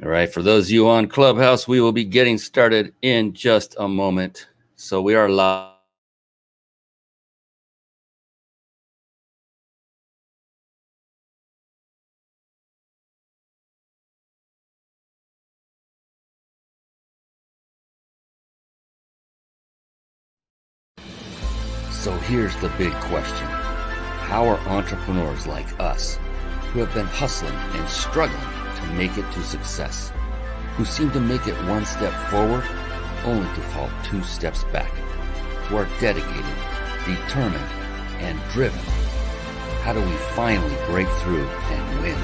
All right, for those of you on Clubhouse, we will be getting started in just a moment. So we are live. So here's the big question. How are entrepreneurs like us, who have been hustling and struggling to make it to success, who seem to make it one step forward only to fall two steps back, who are dedicated, determined, and driven? How do we finally break through and win?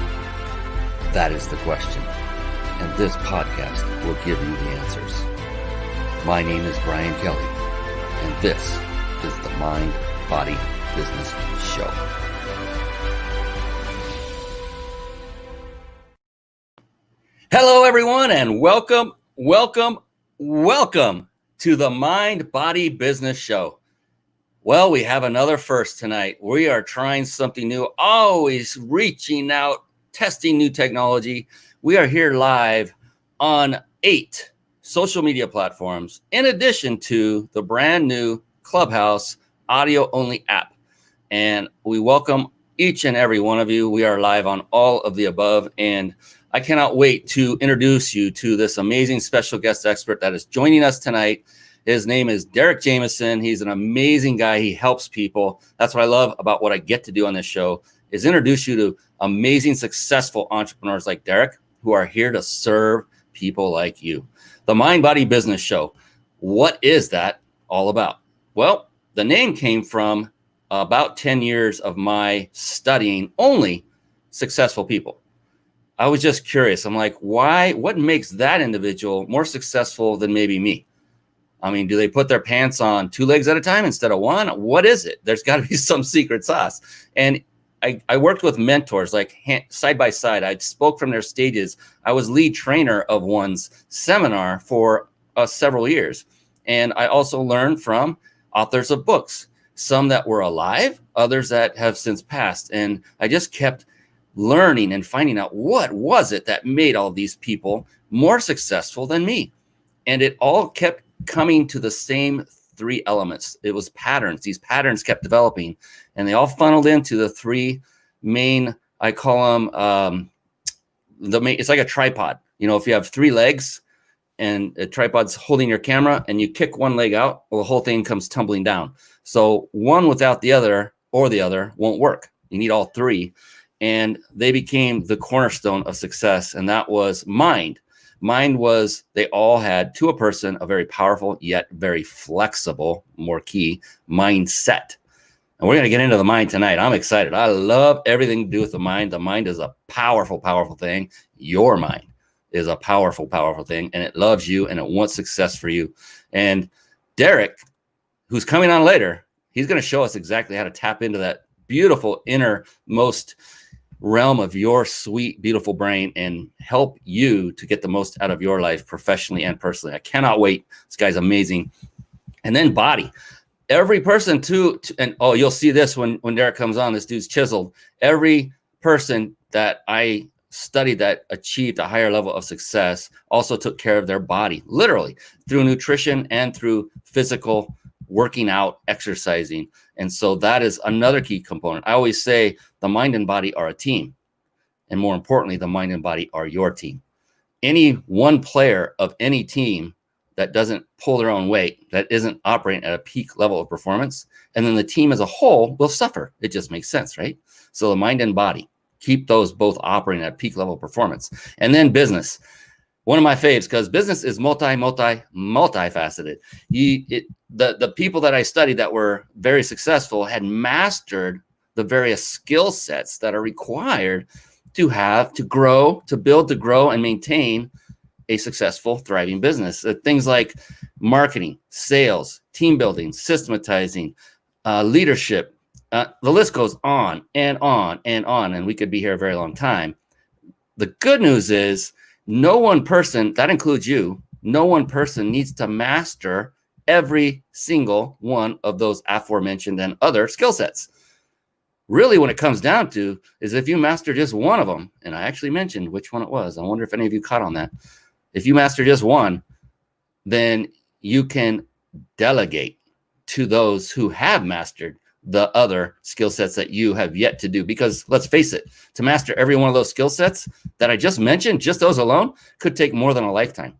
That is the question, and this podcast will give you the answers. My name is Brian Kelly, and this is the Mind, Body, Business Show. Hello, everyone, and welcome to the Mind, Body, Business Show. Well, we have another first tonight. We are trying something new, always reaching out, testing new technology. We are here live on 8 social media platforms, in addition to the brand new Clubhouse audio-only app. And we welcome each and every one of you. We are live on all of the above, and I cannot wait to introduce you to this amazing special guest expert that is joining us tonight. His name is Derek Jameson. He's an amazing guy. He helps people. That's what I love about what I get to do on this show, is introduce you to amazing, successful entrepreneurs like Derek, who are here to serve people like you. The Mind, Body, Business Show. What is that all about? Well, the name came from about 10 years of my studying only successful people. I was just curious. I'm like, why? What makes that individual more successful than maybe me? I mean, do they put their pants on 2 legs at a time instead of one? What is it? There's got to be some secret sauce. And I worked with mentors, like side by side. I spoke from their stages. I was lead trainer of one's seminar for several years. And I also learned from authors of books, some that were alive, others that have since passed. And I just kept learning and finding out what was it that made all these people more successful than me. And it all kept coming to the same 3 elements. It was patterns. These patterns kept developing, and they all funneled into the 3 main, I call them, it's like a tripod. You know, if you have 3 legs and a tripod's holding your camera and you kick one leg out, well, the whole thing comes tumbling down. So one without the other or the other won't work. You need all 3. And they became the cornerstone of success. And that was mind. Mind was, they all had, to a person, a very powerful yet very flexible, more key, mindset. And we're going to get into the mind tonight. I'm excited. I love everything to do with the mind. The mind is a powerful, powerful thing. Your mind is a powerful, powerful thing. And it loves you and it wants success for you. And Derek, who's coming on later, he's going to show us exactly how to tap into that beautiful innermost realm of your sweet, beautiful brain and help you to get the most out of your life professionally and personally. I cannot wait. This guy's amazing. And then body. Every person and you'll see this when Derek comes on, this dude's chiseled. Every person that I studied that achieved a higher level of success also took care of their body, literally, through nutrition and through physical working out, exercising. And so that is another key component. I always say the mind and body are a team. And more importantly, the mind and body are your team. Any one player of any team that doesn't pull their own weight, that isn't operating at a peak level of performance, and then the team as a whole will suffer. It just makes sense, right? So the mind and body, keep those both operating at peak level of performance. And then business. One of my faves, because business is multifaceted. The people that I studied that were very successful had mastered the various skill sets that are required to grow, to build, to grow, and maintain a successful, thriving business. Things like marketing, sales, team building, systematizing, leadership. The list goes on and on and on, and we could be here a very long time. The good news is, no one person, that includes you, no one person needs to master every single one of those aforementioned and other skill sets. Really, when it comes down to is if you master just one of them, and I actually mentioned which one it was. I wonder if any of you caught on that. If you master just one, then you can delegate to those who have mastered the other skill sets that you have yet to do. Because let's face it, to master every one of those skill sets that I just mentioned, just those alone, could take more than a lifetime.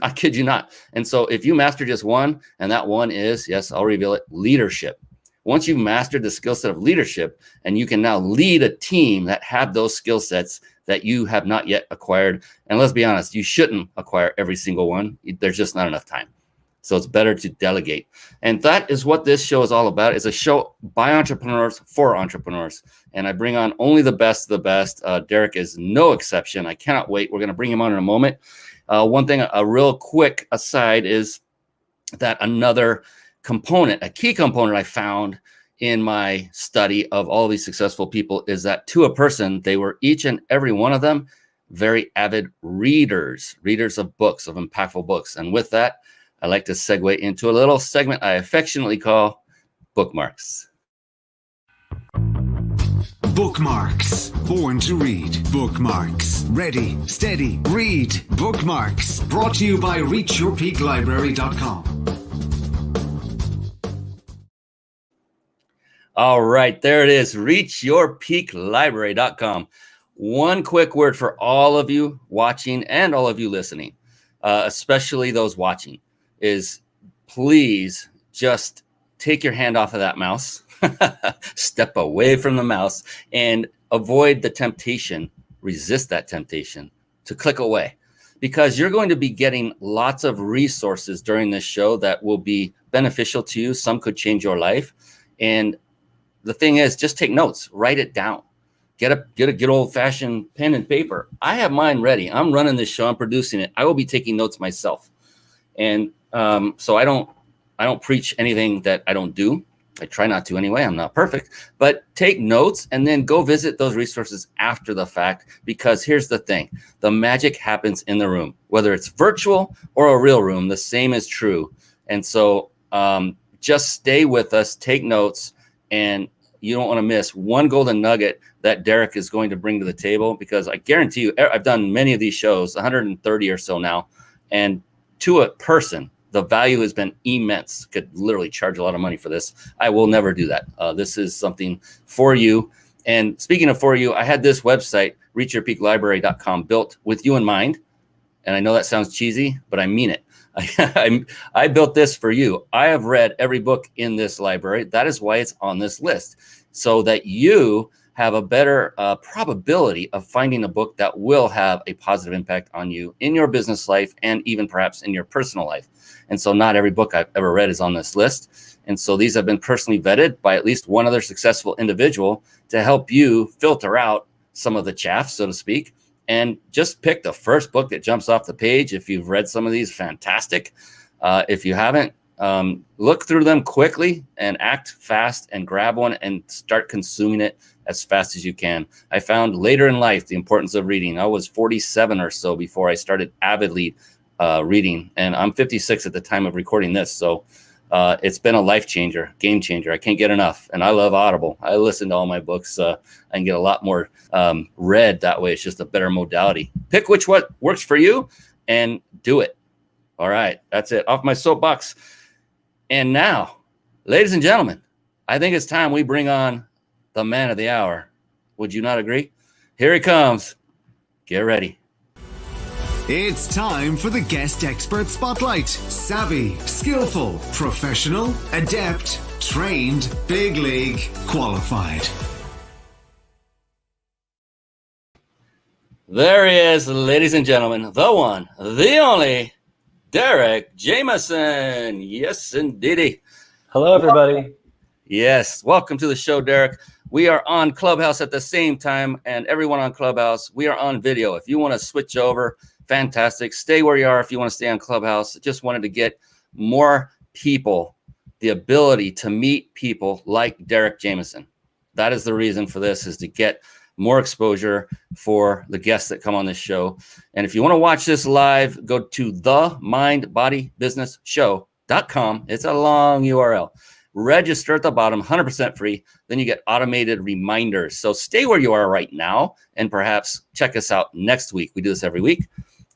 I kid you not. And so if you master just one, and that one is, yes, I'll reveal it, leadership. Once you've mastered the skill set of leadership, and you can now lead a team that have those skill sets that you have not yet acquired. And let's be honest, you shouldn't acquire every single one. There's just not enough time. So it's better to delegate. And that is what this show is all about. It's a show by entrepreneurs for entrepreneurs. And I bring on only the best of the best. Derek is no exception. I cannot wait. We're going to bring him on in a moment. One thing, a real quick aside, is that another component, a key component I found in my study of all these successful people is that to a person, they were each and every one of them very avid readers of books, of impactful books. And with that, I like to segue into a little segment I affectionately call Bookmarks. Bookmarks. Born to read. Bookmarks. Ready, steady, read. Bookmarks. Brought to you by reachyourpeaklibrary.com. All right, there it is, reachyourpeaklibrary.com. One quick word for all of you watching and all of you listening, especially those watching, is please just take your hand off of that mouse, step away from the mouse, and avoid the temptation, resist that temptation to click away, because you're going to be getting lots of resources during this show that will be beneficial to you. Some could change your life. And the thing is, just take notes, write it down, get a good old fashioned pen and paper. I have mine ready. I'm running this show. I'm producing it. I will be taking notes myself. And so I don't preach anything that I don't do. I try not to anyway. I'm not perfect, but take notes and then go visit those resources after the fact, because here's the thing. The magic happens in the room, whether it's virtual or a real room, the same is true. And so just stay with us, take notes, and you don't want to miss one golden nugget that Derek is going to bring to the table, because I guarantee you, I've done many of these shows, 130 or so now, and to a person, the value has been immense. Could literally charge a lot of money for this. I will never do that. This is something for you. And speaking of for you, I had this website, reachyourpeaklibrary.com, built with you in mind. And I know that sounds cheesy, but I mean it. I built this for you. I have read every book in this library. That is why it's on this list, so that you have a better probability of finding a book that will have a positive impact on you in your business life and even perhaps in your personal life. And so not every book I've ever read is on this list. And so these have been personally vetted by at least one other successful individual to help you filter out some of the chaff, so to speak, and just pick the first book that jumps off the page. If you've read some of these, fantastic. If you haven't, look through them quickly and act fast and grab one and start consuming it as fast as you can. I found later in life the importance of reading. I was 47 or so before I started avidly reading, and I'm 56 at the time of recording this. So it's been a life changer, game changer. I can't get enough. And I love Audible. I listen to all my books. I can get a lot more read that way. It's just a better modality. Pick what works for you and do it. All right. That's it. Off my soapbox. And now, ladies and gentlemen, I think it's time we bring on the man of the hour. Would you not agree? Here he comes. Get ready. It's time for the Guest Expert Spotlight. Savvy, skillful, professional, adept, trained, big league, qualified. There he is, ladies and gentlemen, the one, the only, Derek Jameson. Yes, indeedy. Hello, everybody. Yes, welcome to the show, Derek. We are on Clubhouse at the same time, and everyone on Clubhouse, we are on video. If you want to switch over, fantastic. Stay where you are if you want to stay on Clubhouse. Just wanted to get more people the ability to meet people like Derek Jameson. That is the reason for this, is to get more exposure for the guests that come on this show. And if you want to watch this live, go to themindbodybusinessshow.com. It's a long URL. Register at the bottom, 100% free. Then you get automated reminders. So stay where you are right now and perhaps check us out next week. We do this every week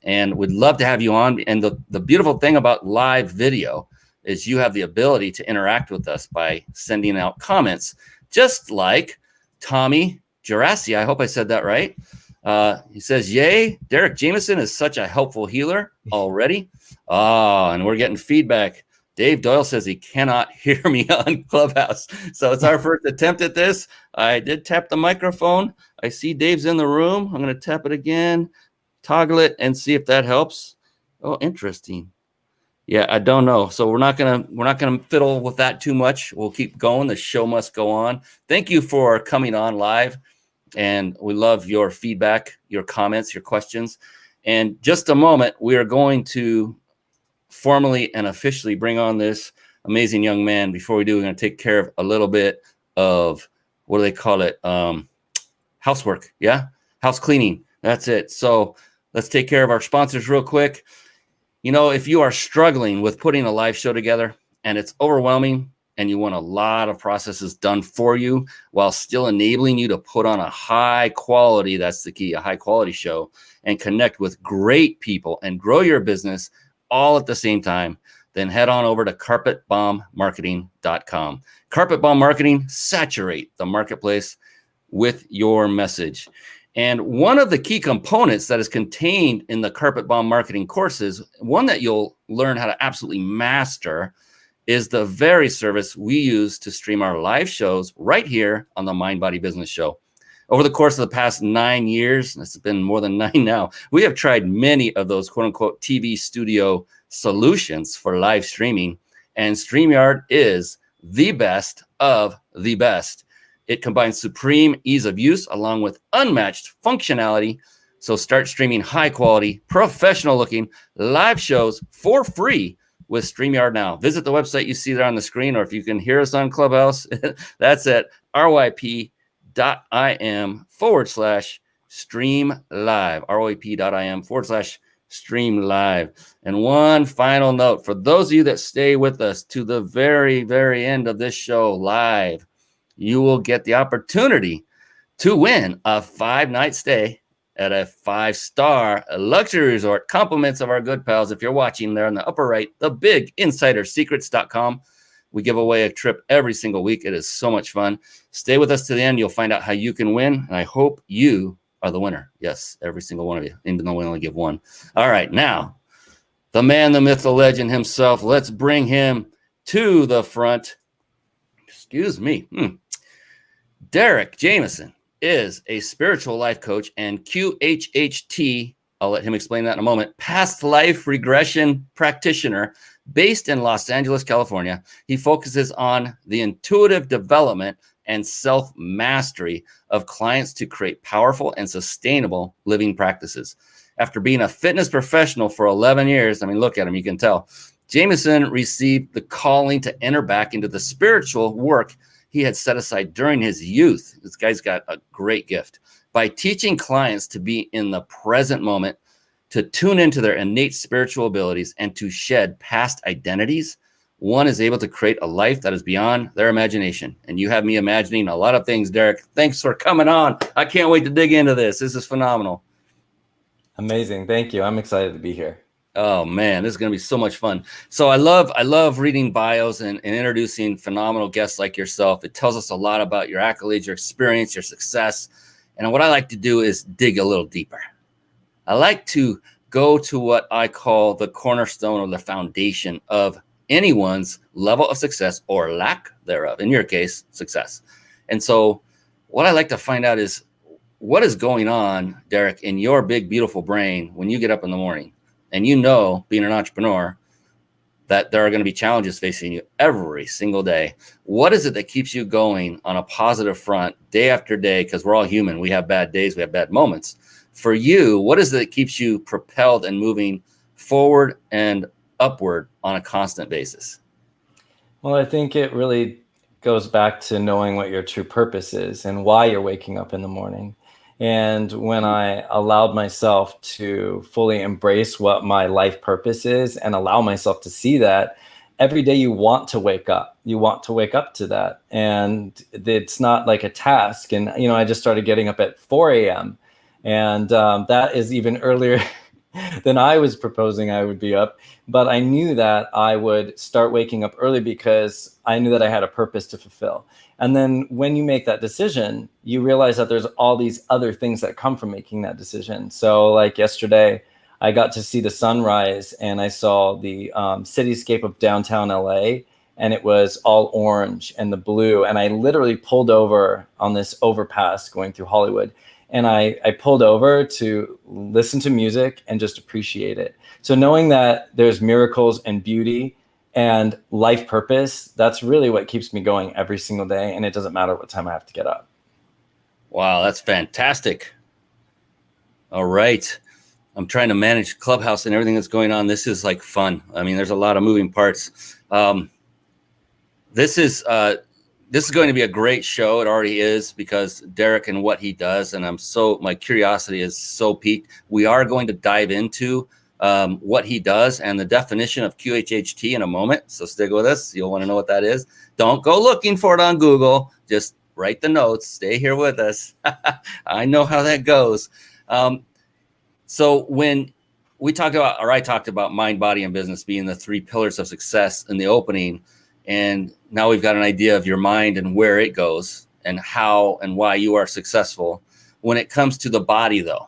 and we'd love to have you on. And the beautiful thing about live video is you have the ability to interact with us by sending out comments, just like Tommy Gerasi. I hope I said that right. He says, yay, Derek Jameson is such a helpful healer already. And we're getting feedback. Dave Doyle says he cannot hear me on Clubhouse. So it's our first attempt at this. I did tap the microphone. I see Dave's in the room. I'm going to tap it again, toggle it, and see if that helps. Oh, interesting. Yeah, I don't know. So we're not gonna fiddle with that too much. We'll keep going. The show must go on. Thank you for coming on live, and we love your feedback, your comments, your questions. And just a moment, we are going to formally and officially bring on this amazing young man. Before we do, we're going to take care of a little bit of, what do they call it? Housework. Yeah, house cleaning. That's it. So let's take care of our sponsors real quick. You know, if you are struggling with putting a live show together and it's overwhelming and you want a lot of processes done for you while still enabling you to put on a high quality, that's the key, a high quality show, and connect with great people and grow your business all at the same time, then head on over to carpetbombmarketing.com. Carpet Bomb Marketing, saturate the marketplace with your message. And one of the key components that is contained in the Carpet Bomb Marketing courses, one that you'll learn how to absolutely master, is the very service we use to stream our live shows right here on the Mind Body Business Show. Over the course of the past 9 years, it's been more than 9 now, we have tried many of those quote unquote TV studio solutions for live streaming, and StreamYard is the best of the best. It combines supreme ease of use along with unmatched functionality. So start streaming high quality, professional looking live shows for free with StreamYard now. Visit the website you see there on the screen, or if you can hear us on Clubhouse, that's at ryp.im/stream live, ryp.im/stream live. And one final note for those of you that stay with us to the very, very end of this show live, you will get the opportunity to win a 5-night stay at a 5-star luxury resort. Compliments of our good pals. If you're watching there on the upper right, thebiginsidersecrets.com. We give away a trip every single week. It is so much fun. Stay with us to the end. You'll find out how you can win. And I hope you are the winner. Yes, every single one of you, even though we only give one. All right, now, the man, the myth, the legend himself. Let's bring him to the front. Excuse me. Derek Jameson is a spiritual life coach and QHHT, I'll let him explain that in a moment, past life regression practitioner based in Los Angeles, California. He focuses on the intuitive development and self-mastery of clients to create powerful and sustainable living practices. After being a fitness professional for 11 years, I mean, look at him, you can tell, Jameson received the calling to enter back into the spiritual work he had set aside during his youth. This guy's got a great gift. By teaching clients to be in the present moment, to tune into their innate spiritual abilities, and to shed past identities, one is able to create a life that is beyond their imagination. And you have me imagining a lot of things, Derek. Thanks for coming on. I can't wait to dig into this. This is phenomenal. Amazing. Thank you. I'm excited to be here. Oh man, this is going to be so much fun. So I love reading bios and introducing phenomenal guests like yourself. It tells us a lot about your accolades, your experience, your success. And what I like to do is dig a little deeper. I like to go to what I call the cornerstone or the foundation of anyone's level of success or lack thereof. In your case, success. And so what I like to find out is what is going on, Derek, in your big, beautiful brain when you get up in the morning. And you know, being an entrepreneur, that there are going to be challenges facing you every single day. What is it that keeps you going on a positive front day after day? Because we're all human. We have bad days. We have bad moments. For you, what is it that keeps you propelled and moving forward and upward on a constant basis? Well, I think it really goes back to knowing what your true purpose is and why you're waking up in the morning. And when I allowed myself to fully embrace what my life purpose is and allow myself to see that, every day you want to wake up. You want to wake up to that. And it's not like a task. And, I just started getting up at 4 a.m. And that is even earlier than I was proposing I would be up. But I knew that I would start waking up early because I knew that I had a purpose to fulfill. And then when you make that decision, you realize that there's all these other things that come from making that decision. So like yesterday, I got to see the sunrise and I saw the cityscape of downtown LA, and it was all orange and the blue. And I literally pulled over on this overpass going through Hollywood. And I pulled over to listen to music and just appreciate it. So knowing that there's miracles and beauty and life purpose, that's really what keeps me going every single day. And it doesn't matter what time I have to get up. Wow, that's fantastic. All right. I'm trying to manage Clubhouse and everything that's going on. This is like fun. I mean, there's a lot of moving parts. This is going to be a great show. It already is, because Derek and what he does. And my curiosity is so piqued. We are going to dive into what he does and the definition of QHHT in a moment. So stick with us. You'll want to know what that is. Don't go looking for it on Google. Just write the notes. Stay here with us. I know how that goes. So when I talked about mind, body, and business being the 3 pillars of success in the opening, and now we've got an idea of your mind and where it goes and how and why you are successful. When it comes to the body, though,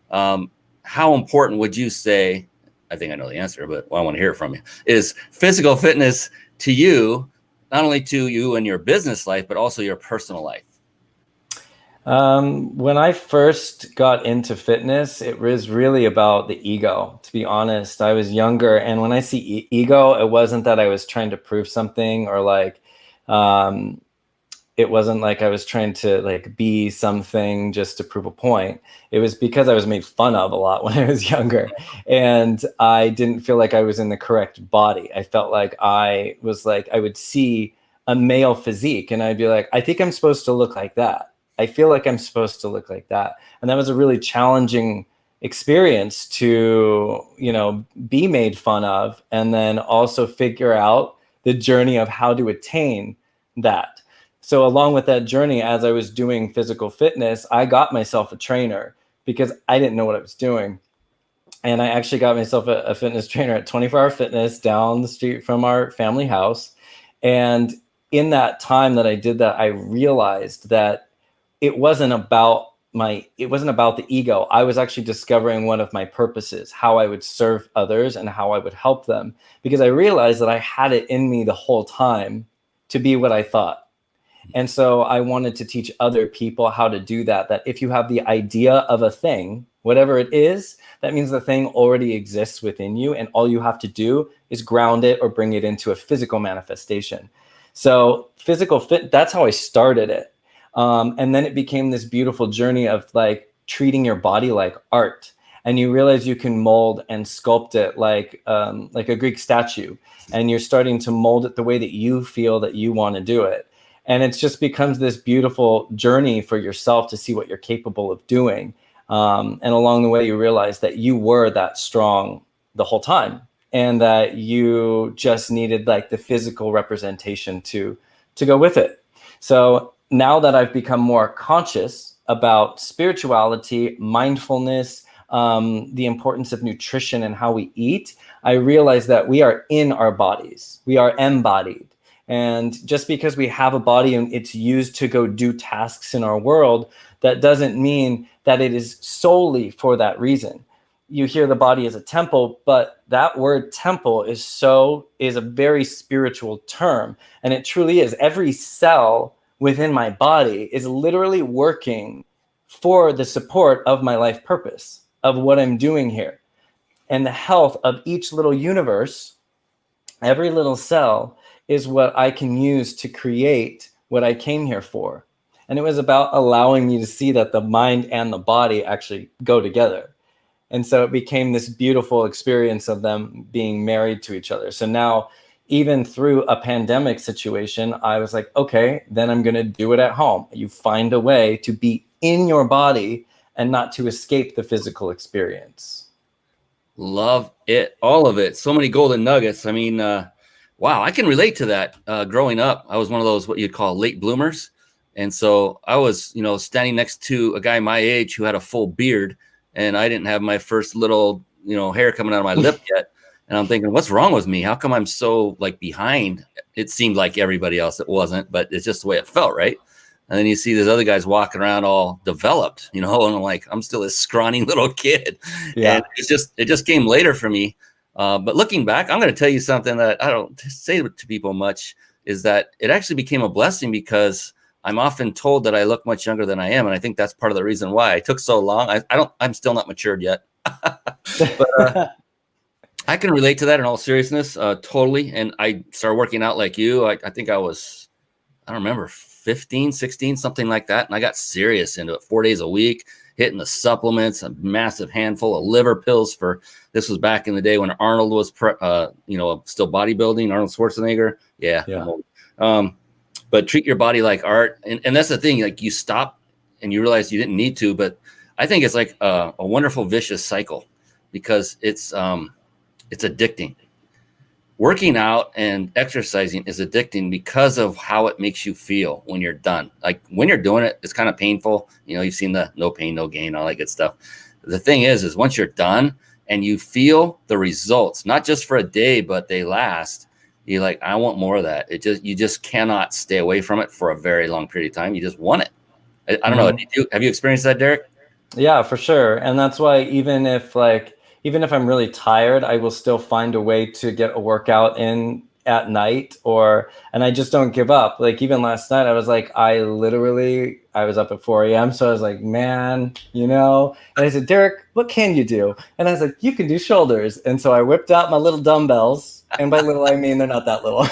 how important would you say, I think I know the answer, but I want to hear it from you, is physical fitness to you, not only to you and your business life, but also your personal life? When I first got into fitness, it was really about the ego. To be honest, I was younger, and when I see ego, it wasn't that I was trying to prove something, or like, it wasn't like I was trying to like be something just to prove a point. It was because I was made fun of a lot when I was younger, and I didn't feel like I was in the correct body. I felt like I would see a male physique and I'd be like, I think I'm supposed to look like that. I feel like I'm supposed to look like that. And that was a really challenging experience to, be made fun of, and then also figure out the journey of how to attain that. So along with that journey, as I was doing physical fitness, I got myself a trainer because I didn't know what I was doing. And I actually got myself a fitness trainer at 24 Hour Fitness down the street from our family house. And in that time that I did that, I realized that it wasn't about the ego. I was actually discovering one of my purposes, how I would serve others and how I would help them, because I realized that I had it in me the whole time to be what I thought. And so I wanted to teach other people how to do that, that if you have the idea of a thing, whatever it is, that means the thing already exists within you, and all you have to do is ground it or bring it into a physical manifestation. So that's how I started it. And then it became this beautiful journey of like treating your body like art. And you realize you can mold and sculpt it like a Greek statue. And you're starting to mold it the way that you feel that you want to do it. And it just becomes this beautiful journey for yourself to see what you're capable of doing. And along the way, you realize that you were that strong the whole time, and that you just needed like the physical representation to go with it. So now that I've become more conscious about spirituality, mindfulness, the importance of nutrition and how we eat, I realize that we are in our bodies. We are embodied. And just because we have a body and it's used to go do tasks in our world, that doesn't mean that it is solely for that reason. You hear the body as a temple, but that word temple is a very spiritual term. And it truly is. Every cell within my body is literally working for the support of my life purpose, of what I'm doing here. And the health of each little universe, every little cell, is what I can use to create what I came here for. And it was about allowing me to see that the mind and the body actually go together. And so it became this beautiful experience of them being married to each other. So now, even through a pandemic situation, I was like, okay, then I'm going to do it at home. You find a way to be in your body and not to escape the physical experience. Love it. All of it. So many golden nuggets. I mean, Wow, I can relate to that. Growing up, I was one of those what you'd call late bloomers. And so I was, standing next to a guy my age who had a full beard, and I didn't have my first little, hair coming out of my lip yet. And I'm thinking, what's wrong with me? How come I'm so like behind? It seemed like everybody else it wasn't, but it's just the way it felt, right? And then you see these other guys walking around all developed, and I'm like, I'm still this scrawny little kid. Yeah. And it just came later for me. But looking back, I'm going to tell you something that I don't say to people much, is that it actually became a blessing because I'm often told that I look much younger than I am. And I think that's part of the reason why I took so long. I'm still not matured yet, but I can relate to that in all seriousness. Totally. And I started working out like you. I think I don't remember, 15, 16, something like that. And I got serious into it 4 days a week, hitting the supplements, a massive handful of liver pills this was back in the day when Arnold was, still bodybuilding, Arnold Schwarzenegger. Yeah. But treat your body like art. And that's the thing, like you stop and you realize you didn't need to, but I think it's like a wonderful vicious cycle because it's addicting. Working out and exercising is addicting because of how it makes you feel when you're done. Like when you're doing it, it's kind of painful. You've seen the no pain, no gain, all that good stuff. The thing is once you're done and you feel the results, not just for a day, but they last, you're like, I want more of that. You just cannot stay away from it for a very long period of time. You just want it. I don't know. Have you experienced that, Derek? Yeah, for sure. And that's why even if I'm really tired, I will still find a way to get a workout in at night and I just don't give up. Like even last night, I was like, I was up at 4 a.m. So I was like, man, and I said, Derek, what can you do? And I was like, you can do shoulders. And so I whipped out my little dumbbells. And by little, I mean, they're not that little,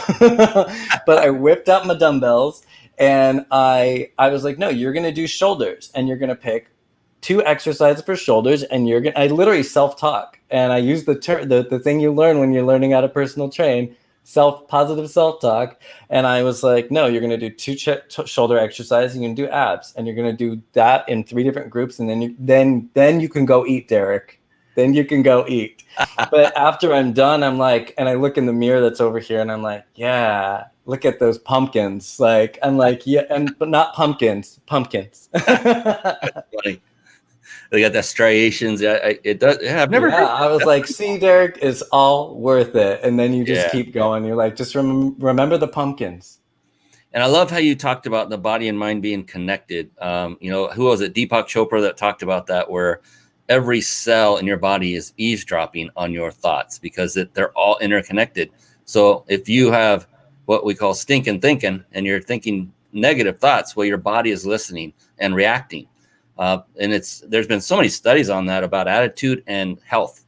but I whipped out my dumbbells and I was like, no, you're going to do shoulders and you're going to pick 2 exercises for shoulders, and I literally self-talk, and I use the thing you learn when you're learning how to personal train, positive self-talk. And I was like, no, you're going to do 2 shoulder exercises, and you're going to do abs, and you're going to do that in 3 different groups, and then you can go eat, Derek. Then you can go eat. But after I'm done, I'm like, and I look in the mirror that's over here, and I'm like, yeah, look at those pumpkins. Like, I'm like, yeah, but not pumpkins. That's funny. They got that striations. It does. Yeah, I've never. Yeah, I was like, see, Derek, it's all worth it. And then you just keep going. You're like, just remember the pumpkins. And I love how you talked about the body and mind being connected. Who was it? Deepak Chopra that talked about that, where every cell in your body is eavesdropping on your thoughts because they're all interconnected. So if you have what we call stinking thinking and you're thinking negative thoughts, well, your body is listening and reacting. And there's been so many studies on that about attitude and health.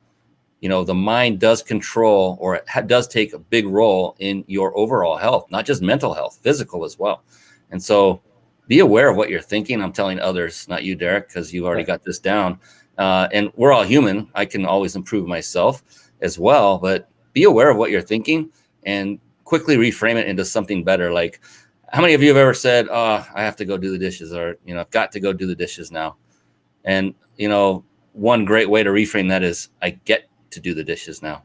The mind does control, or it does take a big role in your overall health, not just mental health, physical as well. And so be aware of what you're thinking. I'm telling others, not you, Derek, because you've already got this down. And we're all human. I can always improve myself as well, but be aware of what you're thinking and quickly reframe it into something better. Like, how many of you have ever said, oh, I have to go do the dishes, or, I've got to go do the dishes now. And, one great way to reframe that is I get to do the dishes now.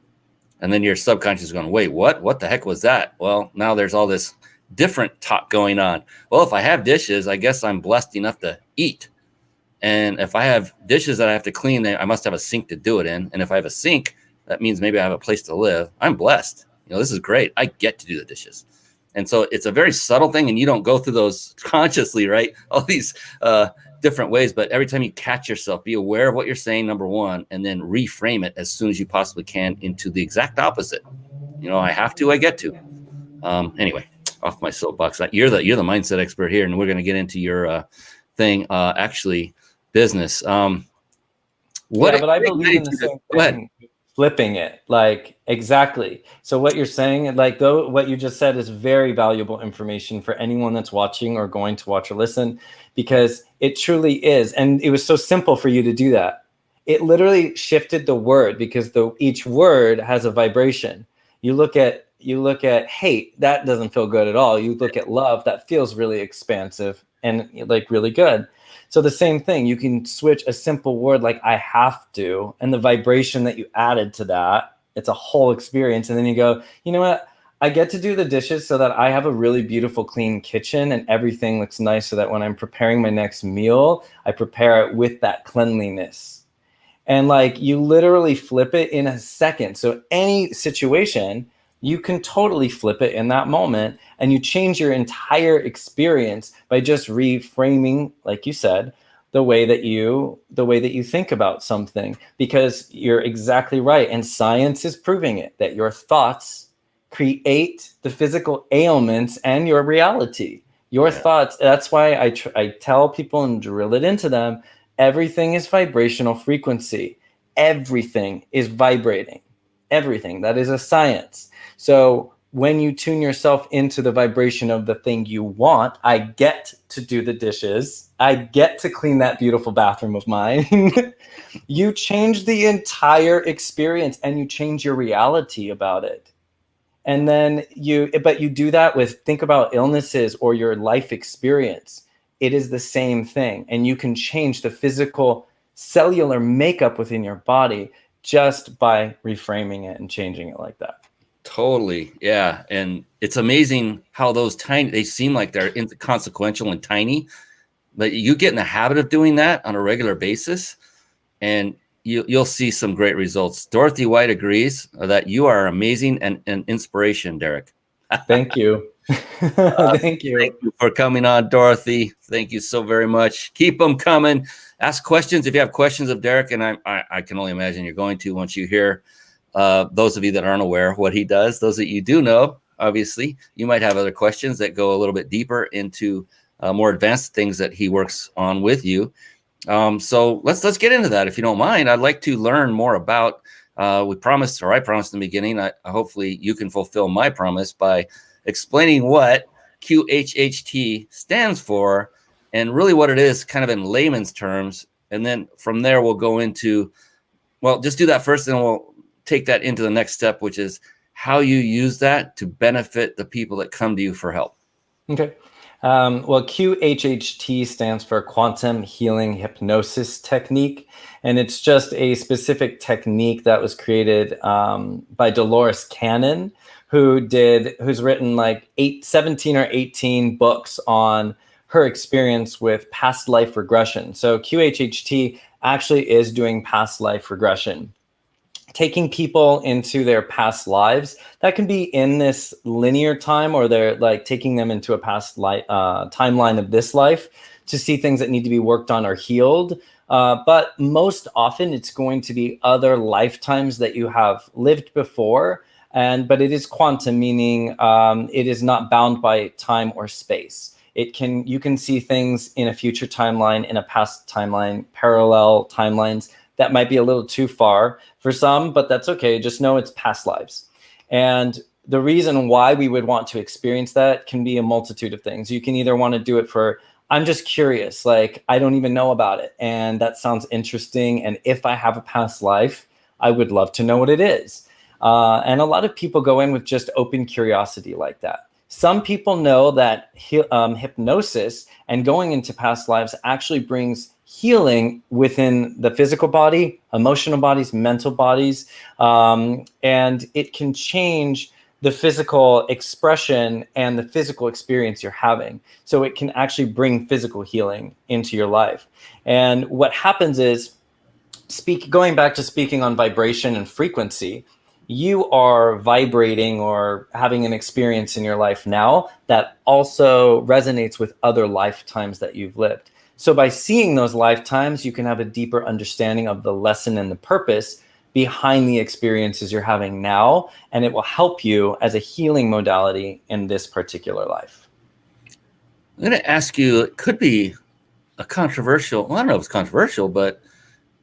And then your subconscious is going, wait, what the heck was that? Well, now there's all this different talk going on. Well, if I have dishes, I guess I'm blessed enough to eat. And if I have dishes that I have to clean, then I must have a sink to do it in. And if I have a sink, that means maybe I have a place to live. I'm blessed. This is great. I get to do the dishes. And so it's a very subtle thing, and you don't go through those consciously, right? All these different ways. But every time you catch yourself, be aware of what you're saying, number one, and then reframe it as soon as you possibly can into the exact opposite. I have to, I get to. Anyway, off my soapbox. You're the mindset expert here, and we're going to get into your thing, actually, business. But I believe in the same thing. Go ahead. Flipping it, like, exactly. So what you're saying, like, though, what you just said is very valuable information for anyone that's watching or going to watch or listen, because it truly is. And it was so simple for you to do that. It literally shifted the word, because each word has a vibration. You look at hate, that doesn't feel good at all. You look at love, that feels really expansive and like really good. So the same thing, you can switch a simple word like I have to, and the vibration that you added to that, it's a whole experience. And then you go, you know what? I get to do the dishes so that I have a really beautiful, clean kitchen and everything looks nice, so that when I'm preparing my next meal, I prepare it with that cleanliness. And like, you literally flip it in a second. So any situation, you can totally flip it in that moment, and you change your entire experience by just reframing, like you said, the way that you think about something. Because you're exactly right, and science is proving it, that your thoughts create the physical ailments and your reality. Your thoughts. That's why I tell people and drill it into them. Everything is vibrational frequency. Everything is vibrating. Everything. That is a science. So when you tune yourself into the vibration of the thing you want, I get to do the dishes, I get to clean that beautiful bathroom of mine. You change the entire experience, and you change your reality about it. And then but you do that with, think about illnesses or your life experience. It is the same thing. And you can change the physical cellular makeup within your body just by reframing it and changing it like that. Totally. Yeah. And it's amazing how they seem like they're inconsequential and tiny, but you get in the habit of doing that on a regular basis, and you'll see some great results. Dorothy White agrees that you are amazing and an inspiration, Derek. Thank you. Thank you. Thank you for coming on, Dorothy. Thank you so very much. Keep them coming. Ask questions if you have questions of Derek, and I can only imagine you're going to once you hear those of you that aren't aware of what he does. Those that you do know, obviously, you might have other questions that go a little bit deeper into more advanced things that he works on with you. So let's get into that, if you don't mind. I'd like to learn more about. I promised in the beginning. Hopefully, you can fulfill my promise by explaining what QHHT stands for and really what it is, kind of in layman's terms. And then from there, we'll go into. Well, just do that first, and we'll take that into the next step, which is how you use that to benefit the people that come to you for help. Okay. Well, QHHT stands for Quantum Healing Hypnosis Technique, and it's just a specific technique that was created by Dolores Cannon, who's written like 17 or 18 books on her experience with past life regression. So QHHT actually is doing past life regression, taking people into their past lives. That can be in this linear time, or they're like taking them into a past timeline of this life to see things that need to be worked on or healed. But most often it's going to be other lifetimes that you have lived before. But it is quantum, meaning it is not bound by time or space. You can see things in a future timeline, in a past timeline, parallel timelines that might be a little too far for some, but that's okay. Just know it's past lives. And the reason why we would want to experience that can be a multitude of things. You can either want to do it for, I'm just curious, like I don't even know about it, and that sounds interesting. And if I have a past life, I would love to know what it is. And a lot of people go in with just open curiosity like that. Some people know that hypnosis and going into past lives actually brings healing within the physical body, emotional bodies, mental bodies, and it can change the physical expression and the physical experience you're having. So it can actually bring physical healing into your life. And what happens is, going back to speaking on vibration and frequency, you are vibrating or having an experience in your life now that also resonates with other lifetimes that you've lived. So by seeing those lifetimes, you can have a deeper understanding of the lesson and the purpose behind the experiences you're having now, and it will help you as a healing modality in this particular life. I'm going to ask you, it could be a controversial, well, I don't know if it's controversial, but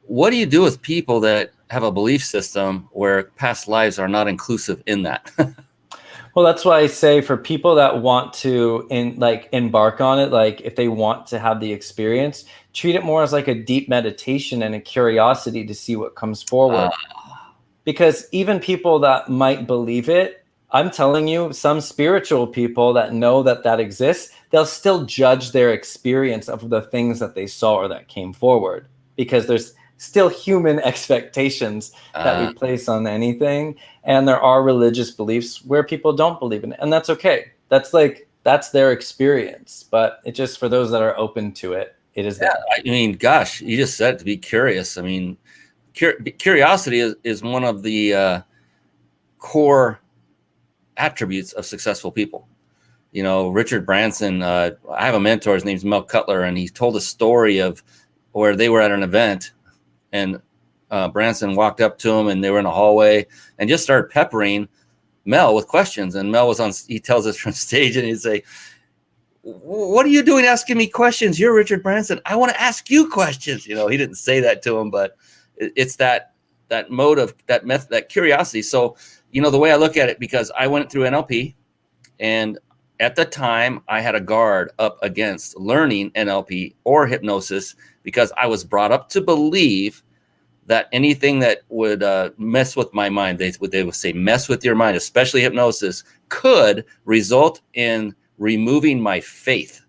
what do you do with people that have a belief system where past lives are not inclusive in that? Well, that's why I say for people that want to embark on it, like if they want to have the experience, treat it more as like a deep meditation and a curiosity to see what comes forward. Because even people that might believe it, I'm telling you, some spiritual people that know that that exists, they'll still judge their experience of the things that they saw or that came forward, because still human expectations that we place on anything. And there are religious beliefs where people don't believe in it. And that's okay. That's their experience. But it just, for those that are open to it, it is there. I mean, gosh, you just said to be curious. I mean, curiosity is one of the core attributes of successful people. You know, Richard Branson, I have a mentor, his name's Mel Cutler, and he told a story of where they were at an event, and Branson walked up to him, and they were in a hallway and just started peppering Mel with questions. And Mel was on, he tells us from stage, and he'd say, "What are you doing asking me questions? You're Richard Branson. I want to ask you questions." You know, he didn't say that to him, but it's that mode of that method, that curiosity. So, you know, the way I look at it, because I went through NLP, and at the time I had a guard up against learning NLP or hypnosis, because I was brought up to believe that anything that would mess with my mind, they would say, mess with your mind, especially hypnosis, could result in removing my faith.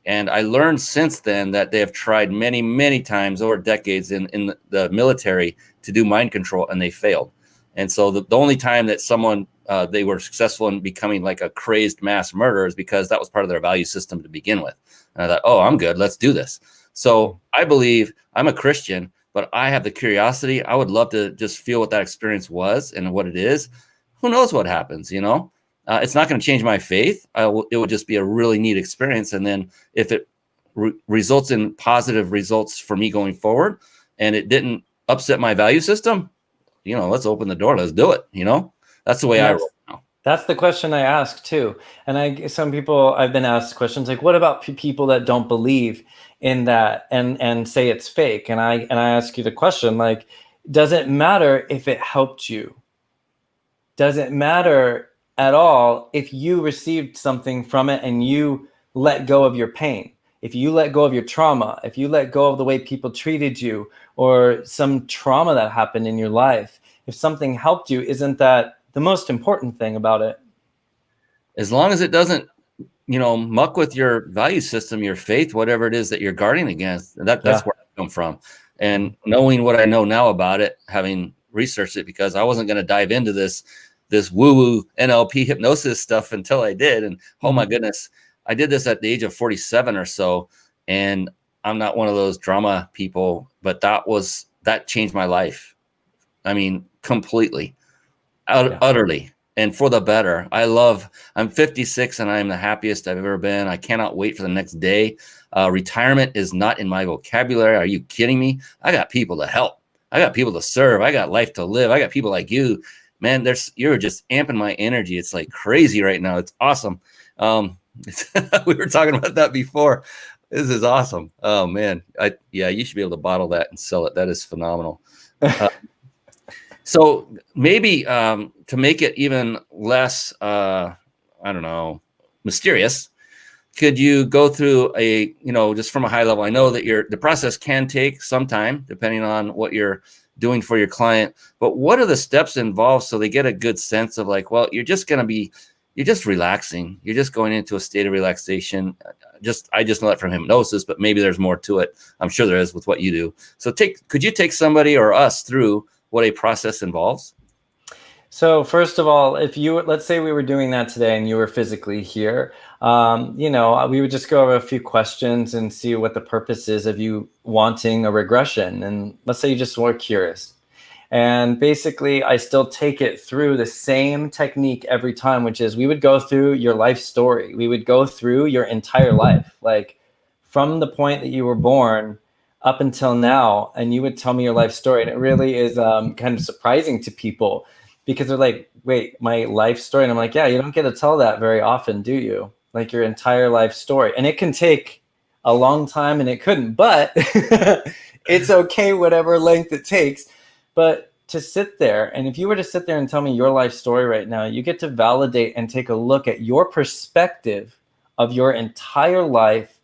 And I learned since then that they have tried many, many times over decades in the military to do mind control, and they failed. And so the only time that someone, they were successful in becoming like a crazed mass murderer is because that was part of their value system to begin with. And I thought, oh, I'm good, let's do this. So I believe, I'm a Christian, but I have the curiosity. I would love to just feel what that experience was and what it is. Who knows what happens, you know? It's not going to change my faith. It would just be a really neat experience. And then if it results in positive results for me going forward, and it didn't upset my value system, you know, let's open the door. Let's do it. You know, that's the way I roll now. That's the question I ask too. And some people, I've been asked questions like, what about people that don't believe in that and say it's fake? And I ask you the question, like, does it matter if it helped you? Does it matter at all if you received something from it and you let go of your pain? If you let go of your trauma, if you let go of the way people treated you, or some trauma that happened in your life, if something helped you, isn't that the most important thing about it? As long as it doesn't, you know, muck with your value system, your faith, whatever it is that you're guarding against, that's where I come from. And knowing what I know now about it, having researched it, because I wasn't going to dive into this woo-woo NLP hypnosis stuff until I did. And oh my goodness, I did this at the age of 47 or so. And I'm not one of those drama people, but that changed my life. I mean, completely, utterly, and for the better. I'm 56 and I'm the happiest I've ever been. I cannot wait for the next day. Retirement is not in my vocabulary. Are you kidding me? I got people to help. I got people to serve. I got life to live. I got people like you, man. You're just amping my energy. It's like crazy right now. It's awesome. We were talking about that before. This is awesome. Oh man. You should be able to bottle that and sell it. That is phenomenal. So maybe to make it even less, mysterious, could you go through just from a high level? I know that the process can take some time depending on what you're doing for your client, but what are the steps involved so they get a good sense of like, well, you're just relaxing. You're just going into a state of relaxation. I just know that from hypnosis, but maybe there's more to it. I'm sure there is with what you do. So could you take somebody or us through what a process involves? So first of all, let's say we were doing that today and you were physically here, we would just go over a few questions and see what the purpose is of you wanting a regression. And let's say you just were curious. And basically, I still take it through the same technique every time, which is we would go through your life story. We would go through your entire life, like from the point that you were born up until now, and you would tell me your life story. And it really is kind of surprising to people because they're like, wait, my life story? And I'm like, yeah, you don't get to tell that very often, do you? Like your entire life story. And it can take a long time and it couldn't, but it's okay, whatever length it takes. But to sit there, and if you were to sit there and tell me your life story right now, you get to validate and take a look at your perspective of your entire life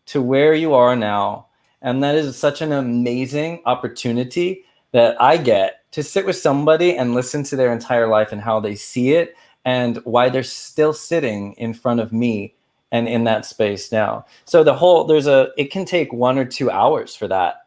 to where you are now. And that is such an amazing opportunity that I get to sit with somebody and listen to their entire life and how they see it and why they're still sitting in front of me and in that space now. So it can take 1 or 2 hours for that.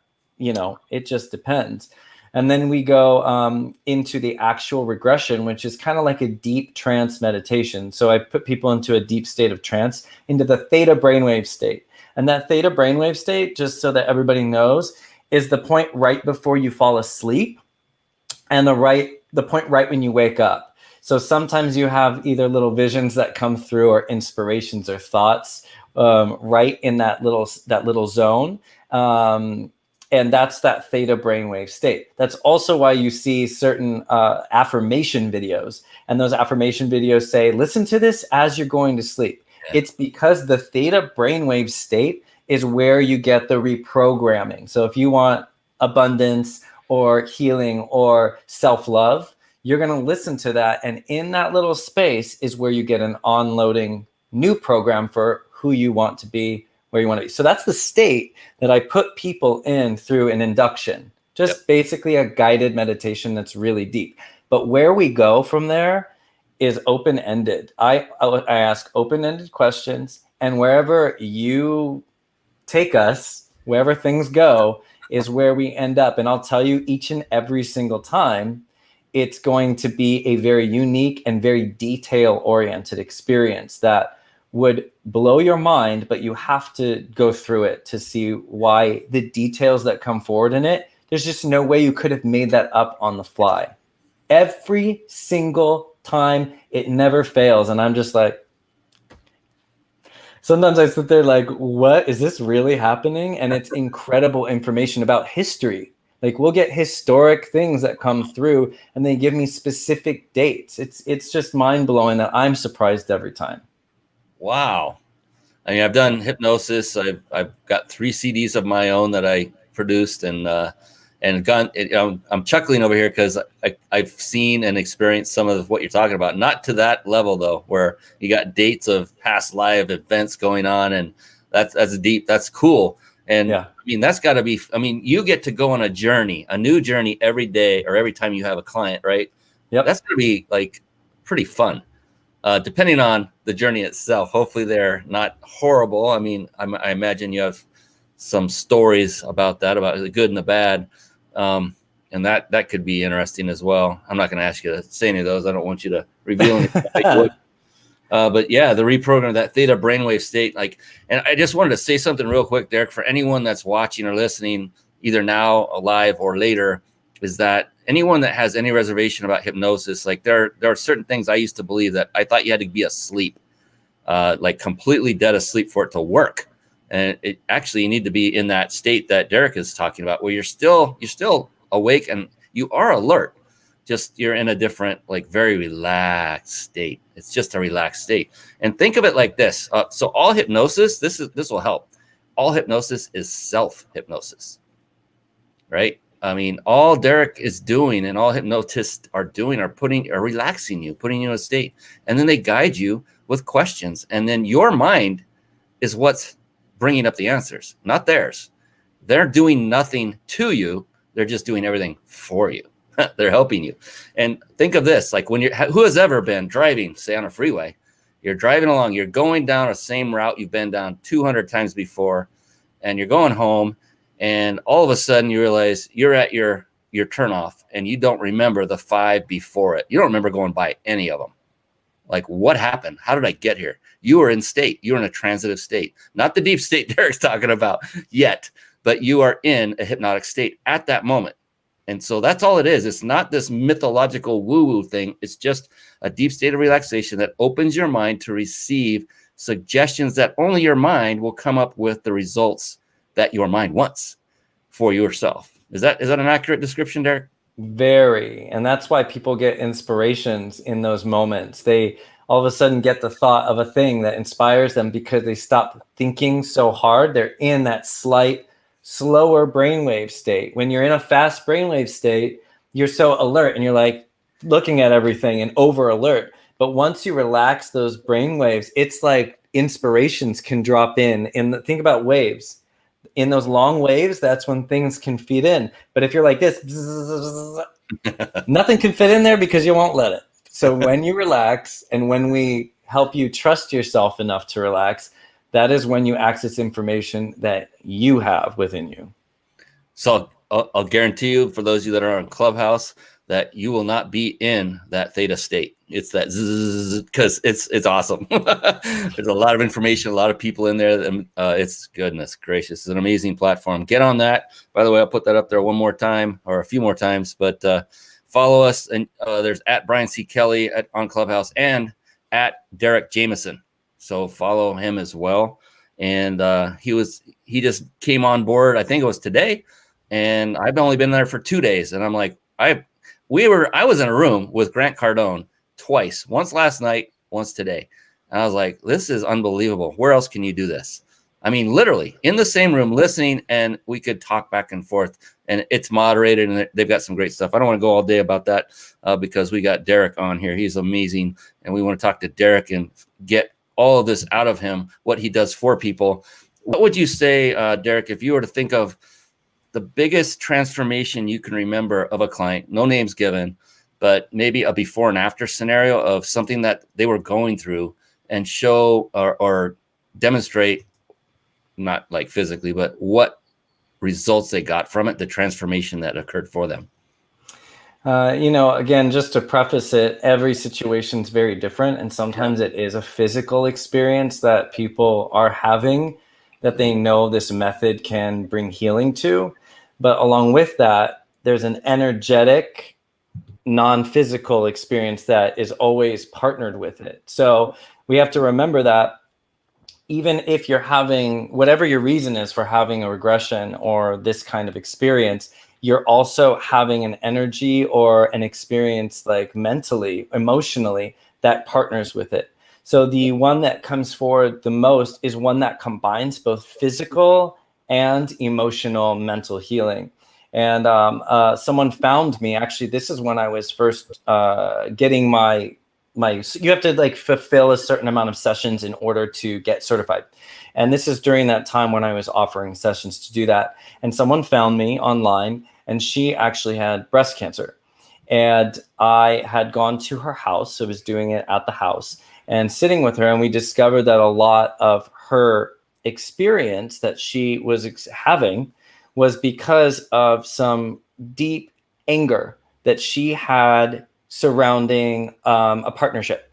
it just depends. And then we go into the actual regression, which is kind of like a deep trance meditation. So I put people into a deep state of trance, into the theta brainwave state. And that theta brainwave state, just so that everybody knows, is the point right before you fall asleep and the point right when you wake up. So sometimes you have either little visions that come through or inspirations or thoughts right in that little zone. And that's that theta brainwave state. That's also why you see certain affirmation videos. And those affirmation videos say, listen to this as you're going to sleep. Yeah. It's because the theta brainwave state is where you get the reprogramming. So if you want abundance or healing or self-love, you're going to listen to that. And in that little space is where you get an onloading new program for who you want to be, where you want to be. So that's the state that I put people in through an induction, just basically a guided meditation that's really deep. But where we go from there is open-ended. I ask open-ended questions, and wherever you take us, wherever things go, is where we end up. And I'll tell you, each and every single time, it's going to be a very unique and very detail-oriented experience that would blow your mind, but you have to go through it to see why the details that come forward in it, there's just no way you could have made that up on the fly. Every single time, it never fails. And I'm just like, sometimes I sit there like, what is this really happening? And it's incredible information about history. Like we'll get historic things that come through and they give me specific dates. It's just mind blowing that I'm surprised every time. Wow. I mean, I've done hypnosis. I've got 3 CDs of my own that I produced and I'm chuckling over here because I've seen and experienced some of what you're talking about. Not to that level though, where you got dates of past live events going on, and that's deep. That's cool. And yeah. I mean, that's got to be. I mean, you get to go on a new journey every day or every time you have a client, right? Yep. That's going to be like pretty fun. Depending on the journey itself. Hopefully they're not horrible. I mean, I imagine you have some stories about that, about the good and the bad. And that could be interesting as well. I'm not going to ask you to say any of those. I don't want you to reveal anything. But yeah, the reprogram, that theta brainwave state, and I just wanted to say something real quick, Derek, for anyone that's watching or listening, either now, live or later, is that anyone that has any reservation about hypnosis, like there are certain things I used to believe that I thought you had to be asleep, like completely dead asleep for it to work. And it actually, you need to be in that state that Derek is talking about, where you're still awake and you are alert. Just you're in a different, like very relaxed state. It's just a relaxed state. And think of it like this. So all hypnosis, this will help. All hypnosis is self-hypnosis, right? I mean, all Derek is doing and all hypnotists are doing are relaxing you, putting you in a state. And then they guide you with questions. And then your mind is what's bringing up the answers, not theirs. They're doing nothing to you. They're just doing everything for you. They're helping you. And think of this, like who has ever been driving, say on a freeway, you're driving along, you're going down the same route you've been down 200 times before, and you're going home, and all of a sudden you realize you're at your turnoff and you don't remember the 5 before it. You don't remember going by any of them. Like, what happened? How did I get here? You were in state. You were in a transitive state, not the deep state Derek's talking about yet, but you are in a hypnotic state at that moment. And so that's all it is. It's not this mythological woo-woo thing. It's just a deep state of relaxation that opens your mind to receive suggestions that only your mind will come up with the results that your mind wants for yourself. Is that an accurate description, Derek? Very. And that's why people get inspirations in those moments. They all of a sudden get the thought of a thing that inspires them because they stop thinking so hard. They're in that slight, slower brainwave state. When you're in a fast brainwave state, you're so alert and you're like looking at everything and over alert. But once you relax those brainwaves, it's like inspirations can drop in. Think about waves. In those long waves, that's when things can feed in. But if you're like this, nothing can fit in there because you won't let it. So when you relax and when we help you trust yourself enough to relax, that is when you access information that you have within you. So I'll guarantee you, for those of you that are on Clubhouse, that you will not be in that theta state. It's that because it's awesome. There's a lot of information, a lot of people in there. It's goodness gracious, it's an amazing platform. Get on that. By the way, I'll put that up there one more time or a few more times. But follow us, and there's at Brian C. Kelly on Clubhouse and at Derek Jameson. So follow him as well. And he just came on board. I think it was today. And I've only been there for 2 days, and I'm like, I was in a room with Grant Cardone twice, once last night, once today. And I was like, this is unbelievable. Where else can you do this? I mean, literally in the same room listening, and we could talk back and forth, and it's moderated, and they've got some great stuff. I don't want to go all day about that because we got Derek on here. He's amazing. And we want to talk to Derek and get all of this out of him, what he does for people. What would you say, Derek, if you were to think of the biggest transformation you can remember of a client, no names given, but maybe a before and after scenario of something that they were going through, and show or demonstrate, not like physically, but what results they got from it, the transformation that occurred for them? Again, just to preface it, every situation is very different. And sometimes it is a physical experience that people are having that they know this method can bring healing to. But along with that, there's an energetic, non-physical experience that is always partnered with it. So we have to remember that even if you're having whatever your reason is for having a regression or this kind of experience, you're also having an energy or an experience like mentally, emotionally, that partners with it. So the one that comes forward the most is one that combines both physical and emotional mental healing. And someone found me, actually, this is when I was first getting my, you have to like fulfill a certain amount of sessions in order to get certified. And this is during that time when I was offering sessions to do that. And someone found me online, and she actually had breast cancer. And I had gone to her house, so I was doing it at the house and sitting with her. And we discovered that a lot of her experience that she was having was because of some deep anger that she had surrounding a partnership.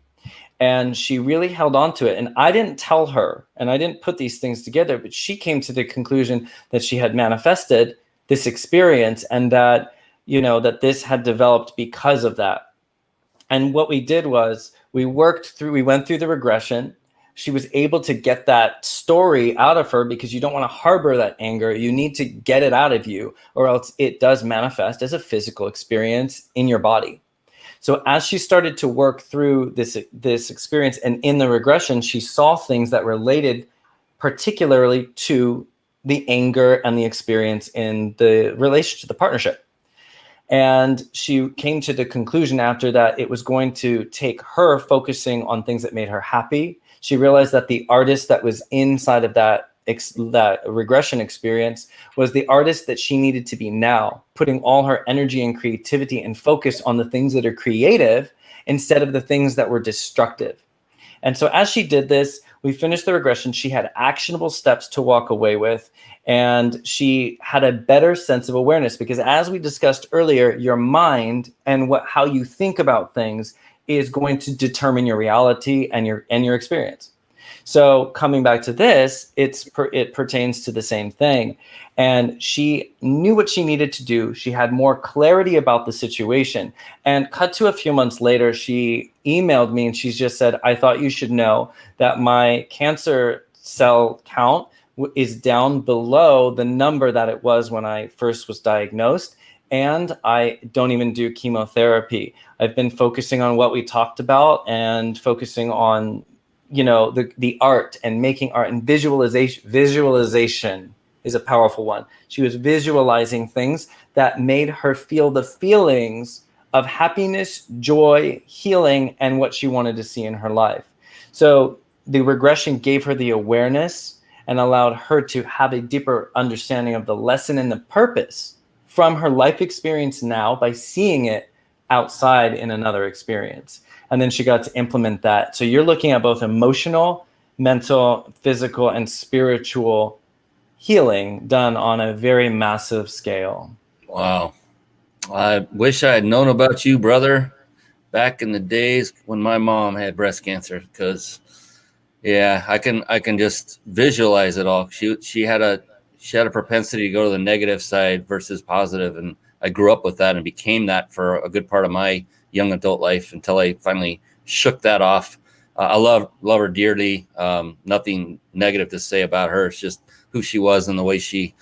And she really held on to it. And I didn't tell her, and I didn't put these things together, but she came to the conclusion that she had manifested this experience, and that, that this had developed because of that. And what we did was we went through the regression. She was able to get that story out of her, because you don't want to harbor that anger. You need to get it out of you, or else it does manifest as a physical experience in your body. So as she started to work through this experience, and in the regression, she saw things that related particularly to the anger and the experience in the relationship, the partnership. And she came to the conclusion after that it was going to take her focusing on things that made her happy. She realized that the artist that was inside of that regression experience was the artist that she needed to be now, putting all her energy and creativity and focus on the things that are creative instead of the things that were destructive. And so as she did this, we finished the regression. She had actionable steps to walk away with, and she had a better sense of awareness, because as we discussed earlier, your mind and how you think about things is going to determine your reality and your experience. So coming back to this, it pertains to the same thing. And she knew what she needed to do. She had more clarity about the situation. And cut to a few months later, she emailed me, and she just said, I thought you should know that my cancer cell count is down below the number that it was when I first was diagnosed. And I don't even do chemotherapy. I've been focusing on what we talked about, and focusing on the art and making art, and visualization is a powerful one. She was visualizing things that made her feel the feelings of happiness, joy, healing, and what she wanted to see in her life. So the regression gave her the awareness and allowed her to have a deeper understanding of the lesson and the purpose from her life experience now, by seeing it outside in another experience. And then she got to implement that. So you're looking at both emotional, mental, physical, and spiritual healing done on a very massive scale. Wow. I wish I had known about you, brother, back in the days when my mom had breast cancer, because yeah, I can just visualize it all. She had a propensity to go to the negative side versus positive, and I grew up with that and became that for a good part of my young adult life until I finally shook that off. I love her dearly. Nothing negative to say about her. It's just who she was and the way she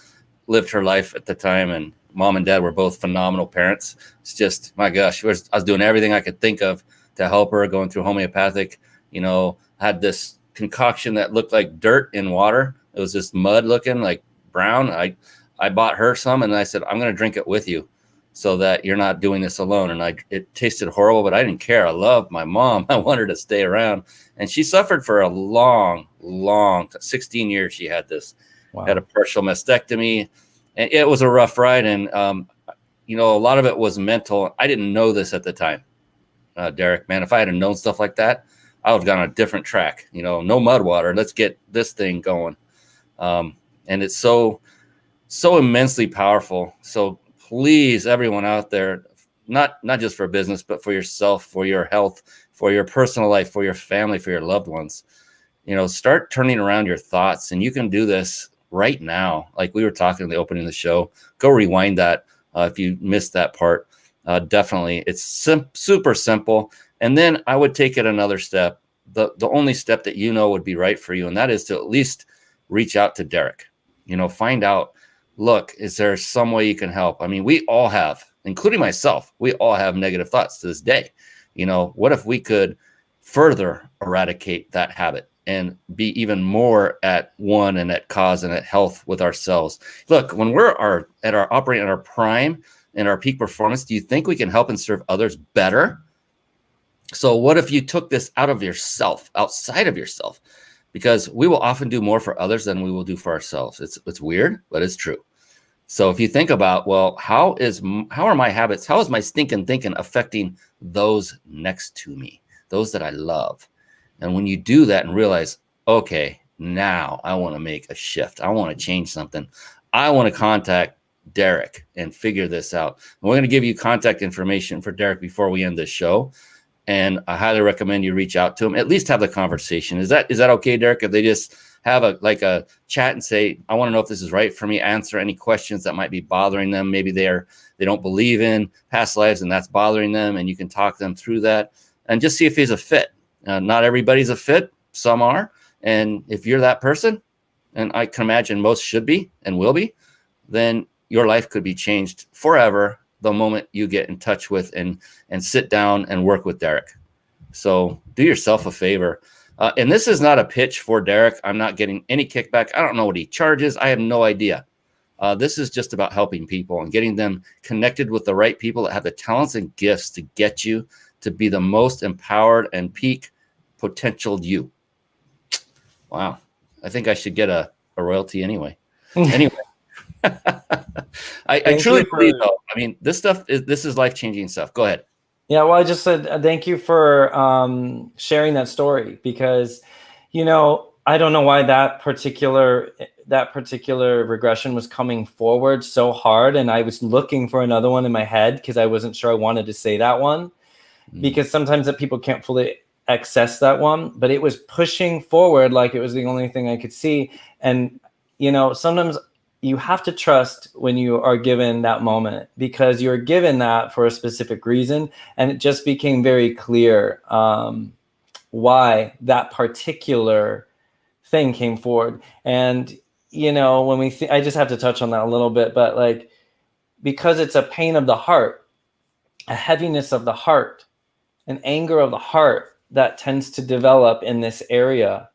lived her life at the time. And mom and dad were both phenomenal parents. It's just, my gosh, I was doing everything I could think of to help her, going through homeopathic, had this concoction that looked like dirt in water. It was just mud looking like brown. I bought her some and I said, I'm going to drink it with you so that you're not doing this alone. And it tasted horrible, but I didn't care. I loved my mom. I wanted her to stay around. And she suffered for a long 16 years. She had this, Wow. had a partial mastectomy, and it was a rough ride. And, a lot of it was mental. I didn't know this at the time, Derek, man. If I had known stuff like that, I would have gone on a different track, no mud water. Let's get this thing going. And it's so immensely powerful. So please, everyone out there, not just for business, but for yourself, for your health, for your personal life, for your family, for your loved ones, start turning around your thoughts. And you can do this right now. Like we were talking in the opening of the show, go rewind that. If you missed that part, definitely. It's super simple. And then I would take it another step. The only step that would be right for you, and that is to at least reach out to Derek. Find out, look, is there some way you can help? I mean, we all have, including myself, we all have negative thoughts to this day. What if we could further eradicate that habit and be even more at one and at cause and at health with ourselves? Look, when we're operating at our prime and our peak performance, do you think we can help and serve others better? So what if you took this out of yourself, outside of yourself? Because we will often do more for others than we will do for ourselves. It's weird, but it's true. So if you think about, well, how are my habits, how is my stinking thinking affecting those next to me, those that I love? And when you do that and realize, okay, now I want to make a shift. I want to change something. I want to contact Derek and figure this out. And we're going to give you contact information for Derek before we end this show. And I highly recommend you reach out to him, at least have the conversation. Is that okay, Derek? If they just have a chat and say, I want to know if this is right for me, answer any questions that might be bothering them. Maybe they don't believe in past lives and that's bothering them. And you can talk them through that and just see if he's a fit. Not everybody's a fit. Some are. And if you're that person, and I can imagine most should be and will be, then your life could be changed forever the moment you get in touch with and sit down and work with Derek. So do yourself a favor. And this is not a pitch for Derek. I'm not getting any kickback. I don't know what he charges. I have no idea. This is just about helping people and getting them connected with the right people that have the talents and gifts to get you to be the most empowered and peak potential you. Wow. I think I should get a royalty anyway. Anyway. I truly believe, though. I mean, this is life-changing stuff. Go ahead. Yeah, well, I just said thank you for sharing that story, because, I don't know why that particular regression was coming forward so hard, and I was looking for another one in my head because I wasn't sure I wanted to say that one, because sometimes that people can't fully access that one, but it was pushing forward like it was the only thing I could see. And sometimes you have to trust when you are given that moment, because you're given that for a specific reason. And it just became very clear why that particular thing came forward. And, when I just have to touch on that a little bit, but because it's a pain of the heart, a heaviness of the heart, an anger of the heart that tends to develop in this area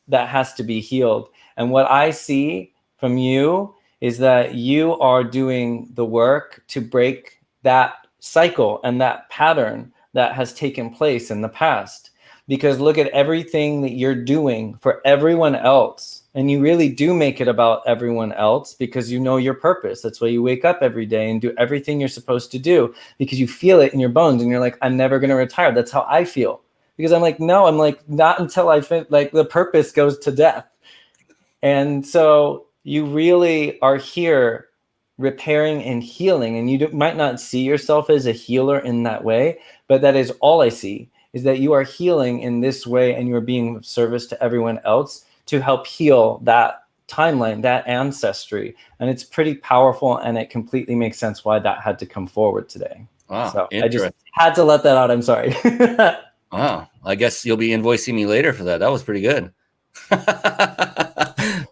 that has to be healed. And what I see from you is that you are doing the work to break that cycle and that pattern that has taken place in the past. Because look at everything that you're doing for everyone else. And you really do make it about everyone else because you know your purpose. That's why you wake up every day and do everything you're supposed to do, because you feel it in your bones and you're like, I'm never going to retire. That's how I feel. Because I'm like, no, I'm like, not until I feel like the purpose goes to death. And so you really are here repairing and healing, and you might not see yourself as a healer in that way, but that is all I see, is that you are healing in this way, and you're being of service to everyone else to help heal that timeline, that ancestry. And it's pretty powerful, and it completely makes sense why that had to come forward today. Wow, so I just had to let that out. I'm sorry. Wow, I guess you'll be invoicing me later for that. That was pretty good.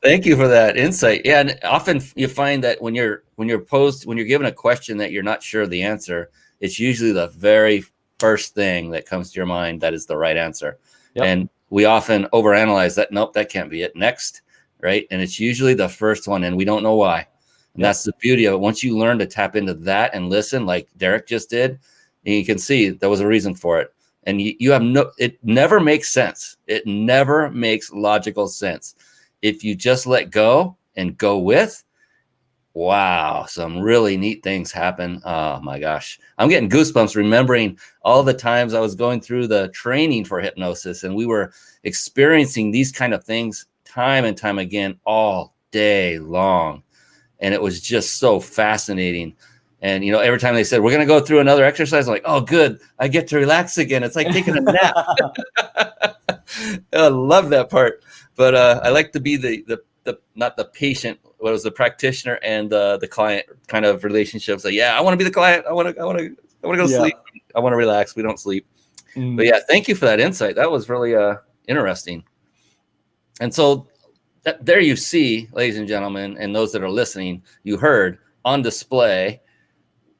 Thank you for that insight. Yeah, and often you find that when you're given a question that you're not sure of the answer, it's usually the very first thing that comes to your mind that is the right answer. Yep. And we often overanalyze that. Nope, that can't be it. Next, right? And it's usually the first one, and we don't know why. And that's the beauty of it. Once you learn to tap into that and listen, like Derek just did, and you can see there was a reason for it. And you have it never makes sense. It never makes logical sense. If you just let go and go with, wow, some really neat things happen. Oh my gosh. I'm getting goosebumps remembering all the times I was going through the training for hypnosis, and we were experiencing these kind of things time and time again all day long. And it was just so fascinating. And, you know, every time they said, we're going to go through another exercise, I'm like, oh, good. I get to relax again. It's like taking a nap. I love that part. But I like to be the not the patient, what was the practitioner and the client kind of relationships. Like, yeah, I want to be the client. I want to go sleep. I want to relax. We don't sleep. But yeah, thank you for that insight. That was really interesting. And so there you see, ladies and gentlemen, and those that are listening, you heard on display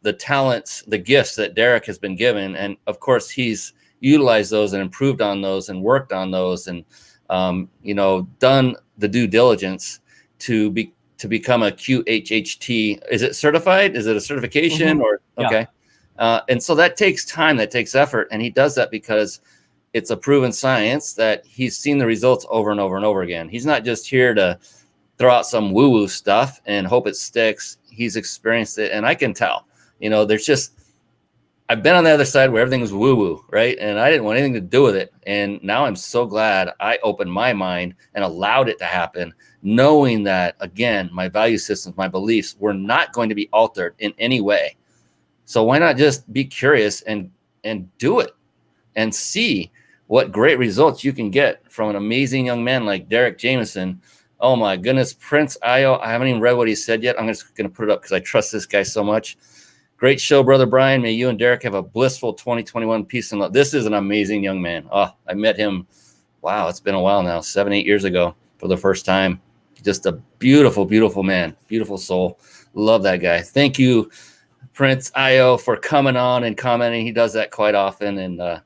the talents, the gifts that Derek has been given. And of course, he's utilized those and improved on those and worked on those and, you know, done the due diligence to become a QHHT. Is it certified? Is it a certification or? Okay. And so that takes time, that takes effort. And he does that because it's a proven science that he's seen the results over and over and over again. He's not just here to throw out some woo-woo stuff and hope it sticks. He's experienced it. And I can tell. You know, I've been on the other side where everything was woo-woo, right? And I didn't want anything to do with it. And now I'm so glad I opened my mind and allowed it to happen, knowing that, again, my value systems, my beliefs were not going to be altered in any way. So why not just be curious and do it and see what great results you can get from an amazing young man like Derek Jameson. Oh, my goodness. Prince Io, I haven't even read what he said yet. I'm just going to put it up because I trust this guy so much. Great show, Brother Brian. May you and Derek have a blissful 2021. Peace and love. This is an amazing young man. Oh, I met him. Wow, it's been a while now, 7-8 years ago for the first time. Just a beautiful, beautiful man. Beautiful soul. Love that guy. Thank you, Prince Io, for coming on and commenting. He does that quite often. And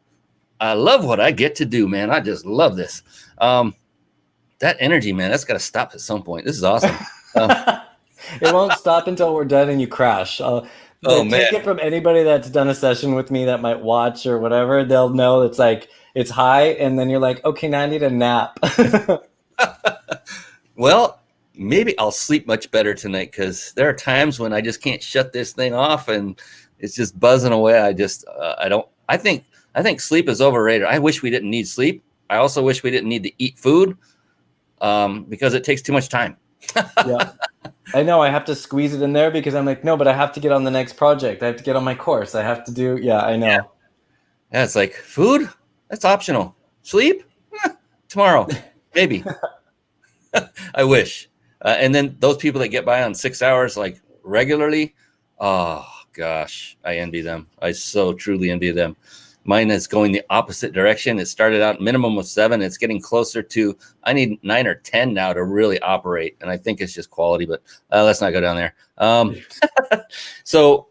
I love what I get to do, man. I just love this. That energy, man, that's got to stop at some point. This is awesome. It won't stop until we're done and you crash. Take it from anybody that's done a session with me that might watch or whatever. They'll know it's like it's high, and then you're like, okay, now I need a nap. Well, maybe I'll sleep much better tonight because there are times when I just can't shut this thing off and it's just buzzing away. I think sleep is overrated. I wish we didn't need sleep. I also wish we didn't need to eat food because it takes too much time. Yeah. I know I have to squeeze it in there because I'm like, no, but I have to get on the next project. I have to get on my course. I have to do. Yeah, I know. Yeah, it's like food. That's optional. Sleep tomorrow, maybe. I wish. And then those people that get by on 6 hours like regularly, oh gosh, I envy them. I so truly envy them. Mine is going the opposite direction. It started out minimum of 7. It's getting closer to, I need 9 or 10 now to really operate. And I think it's just quality, but let's not go down there. So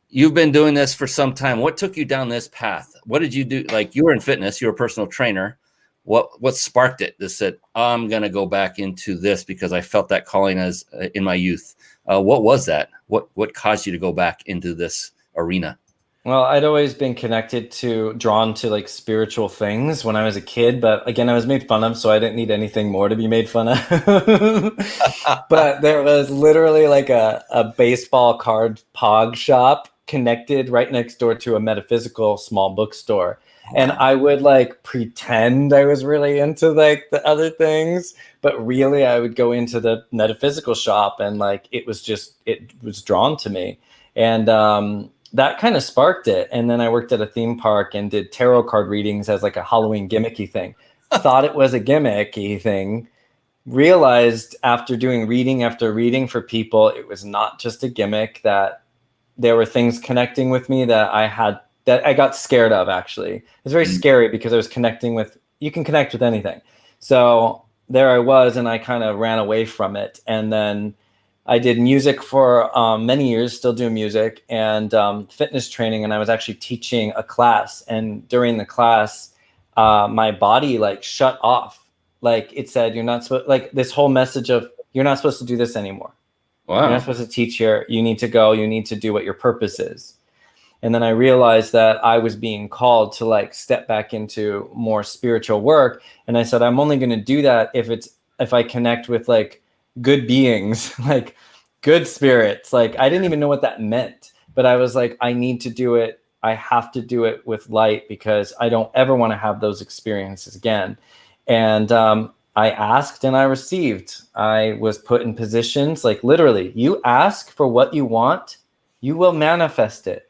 you've been doing this for some time. What took you down this path? What did you do? Like you were in fitness, you were a personal trainer. What sparked it that said, I'm going to go back into this because I felt that calling as in my youth. What was that? What caused you to go back into this arena? Well, I'd always been drawn to like spiritual things when I was a kid, but again, I was made fun of, so I didn't need anything more to be made fun of. But there was literally like a baseball card pog shop connected right next door to a metaphysical small bookstore. And I would like pretend I was really into like the other things, but really I would go into the metaphysical shop, and like it was drawn to me. And that kind of sparked it. And then I worked at a theme park and did tarot card readings as like a Halloween gimmicky thing. Thought it was a gimmicky thing. Realized after doing reading after reading for people, it was not just a gimmick, that there were things connecting with me that I got scared of. Actually, it was very scary because I was connecting with, you can connect with anything. So there I was, and I kind of ran away from it. And then I did music for many years, still do music, and fitness training. And I was actually teaching a class. And during the class, my body like shut off. Like it said, you're not supposed, like this whole message of you're not supposed to do this anymore. Wow. You're not supposed to teach here. You need to go. You need to do what your purpose is. And then I realized that I was being called to like step back into more spiritual work. And I said, I'm only going to do that if I connect with like good beings, like good spirits. Like I didn't even know what that meant, but I was like, I need to do it. I have to do it with light, because I don't ever want to have those experiences again. And I asked and I received. I was put in positions, like literally, you ask for what you want, you will manifest it.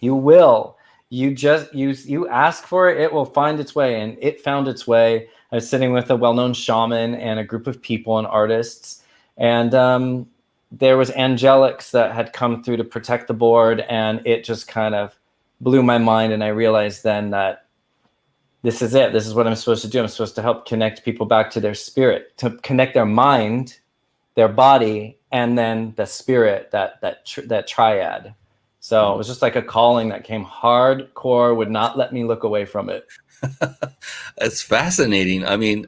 You will. You ask for it, it will find its way. And it found its way. I was sitting with a well-known shaman and a group of people and artists. And there was angelics that had come through to protect the board. And it just kind of blew my mind. And I realized then that this is it. This is what I'm supposed to do. I'm supposed to help connect people back to their spirit, to connect their mind, their body, and then the spirit, that triad. So it was just like a calling that came hardcore, would not let me look away from it. It's fascinating. I mean,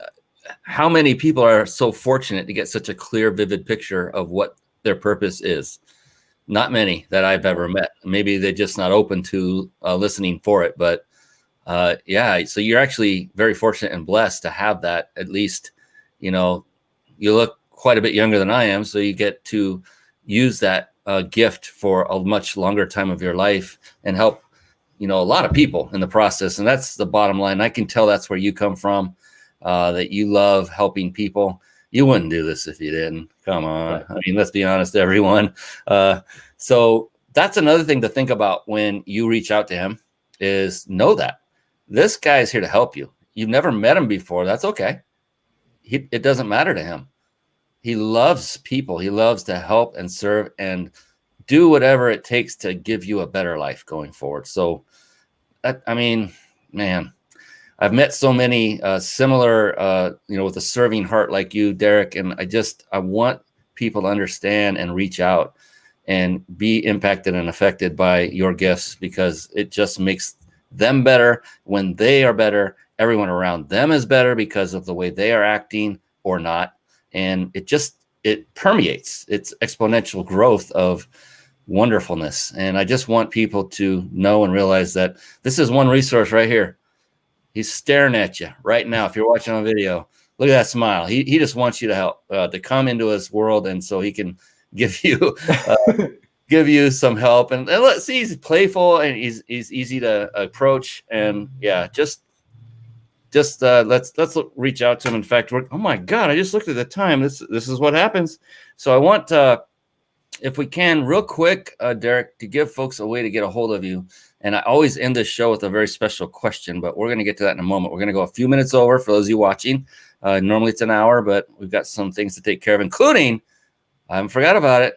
how many people are so fortunate to get such a clear, vivid picture of what their purpose is? Not many that I've ever met. Maybe they're just not open to listening for it, but yeah, so you're actually very fortunate and blessed to have that. At least, you look quite a bit younger than I am, so you get to use that gift for a much longer time of your life and help, a lot of people in the process. And that's the bottom line. I can tell that's where you come from, that you love helping people. You wouldn't do this if you didn't. Come on. Right. I mean, let's be honest, everyone. So that's another thing to think about when you reach out to him, is know that this guy is here to help you. You've never met him before. That's okay. It doesn't matter to him. He loves people. He loves to help and serve and do whatever it takes to give you a better life going forward. So, I mean, man, I've met so many similar, with a serving heart like you, Derek. And I want people to understand and reach out and be impacted and affected by your gifts, because it just makes them better. When they are better, everyone around them is better because of the way they are acting or not. And it permeates. It's exponential growth of wonderfulness. And I just want people to know and realize that this is one resource right here. He's staring at you right now. If you're watching on video, look at that smile. He just wants you to help, to come into his world. And so he can give you, give you some help. And let's see, he's playful and he's easy to approach. And yeah, just let's reach out to him. In fact, oh my God, I just looked at the time. This is what happens. So I want, if we can, real quick, Derek, to give folks a way to get a hold of you. And I always end this show with a very special question, but we're going to get to that in a moment. We're going to go a few minutes over for those of you watching. Normally it's an hour, but we've got some things to take care of, including, I haven't forgot about it,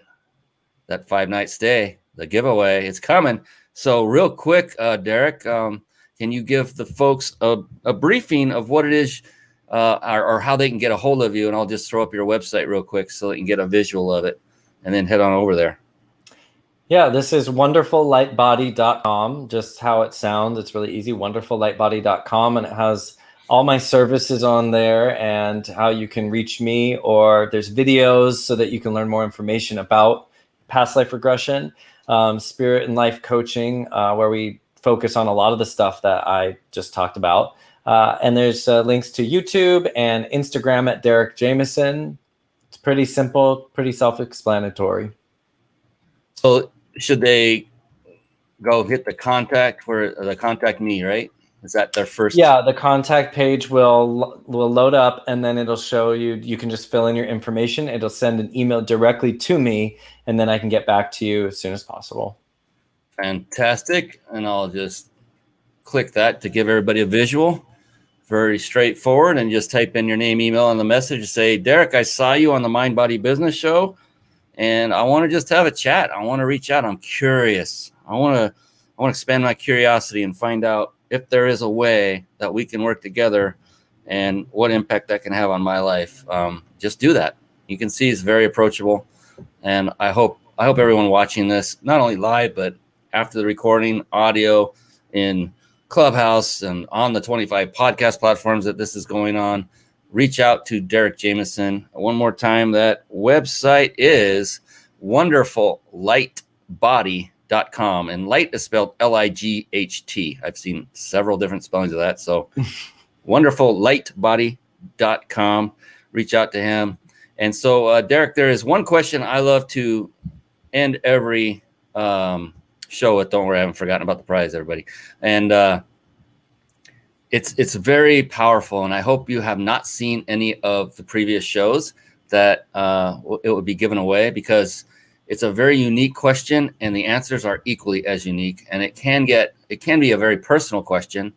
that 5-night stay, the giveaway. It's coming. So real quick, Derek, can you give the folks a briefing of what it is, or how they can get a hold of you? And I'll just throw up your website real quick so they can get a visual of it, and then head on over there. Yeah, this is wonderfullightbody.com, just how it sounds. It's really easy, wonderfullightbody.com, and it has all my services on there and how you can reach me, or there's videos so that you can learn more information about past life regression, spirit and life coaching, where we focus on a lot of the stuff that I just talked about. And there's links to YouTube and Instagram at Derek Jameson. It's pretty simple, pretty self-explanatory. So should they go hit the contact me, right? Is that their first? Yeah, the contact page will load up, and then it'll show you. You can just fill in your information. It'll send an email directly to me, and then I can get back to you as soon as possible. Fantastic. And I'll just click that to give everybody a visual. Very straightforward. And just type in your name, email, and the message and say, Derek, I saw you on the Mind Body Business Show, and I want to just have a chat. I want to reach out. I'm curious. I want to expand my curiosity and find out if there is a way that we can work together and what impact that can have on my life. Just do that. You can see it's very approachable. And I hope everyone watching this, not only live, but after the recording, audio in Clubhouse and on the 25 podcast platforms that this is going on, reach out to Derek Jameson. One more time, that website is wonderfullightbody.com, and light is spelled Light. I've seen several different spellings of that. So wonderfullightbody.com. Reach out to him. And so, Derek, there is one question I love to end every show with. Don't worry, I haven't forgotten about the prize, everybody. And it's very powerful. And I hope you have not seen any of the previous shows that it would be given away, because it's a very unique question, and the answers are equally as unique. And it can be a very personal question,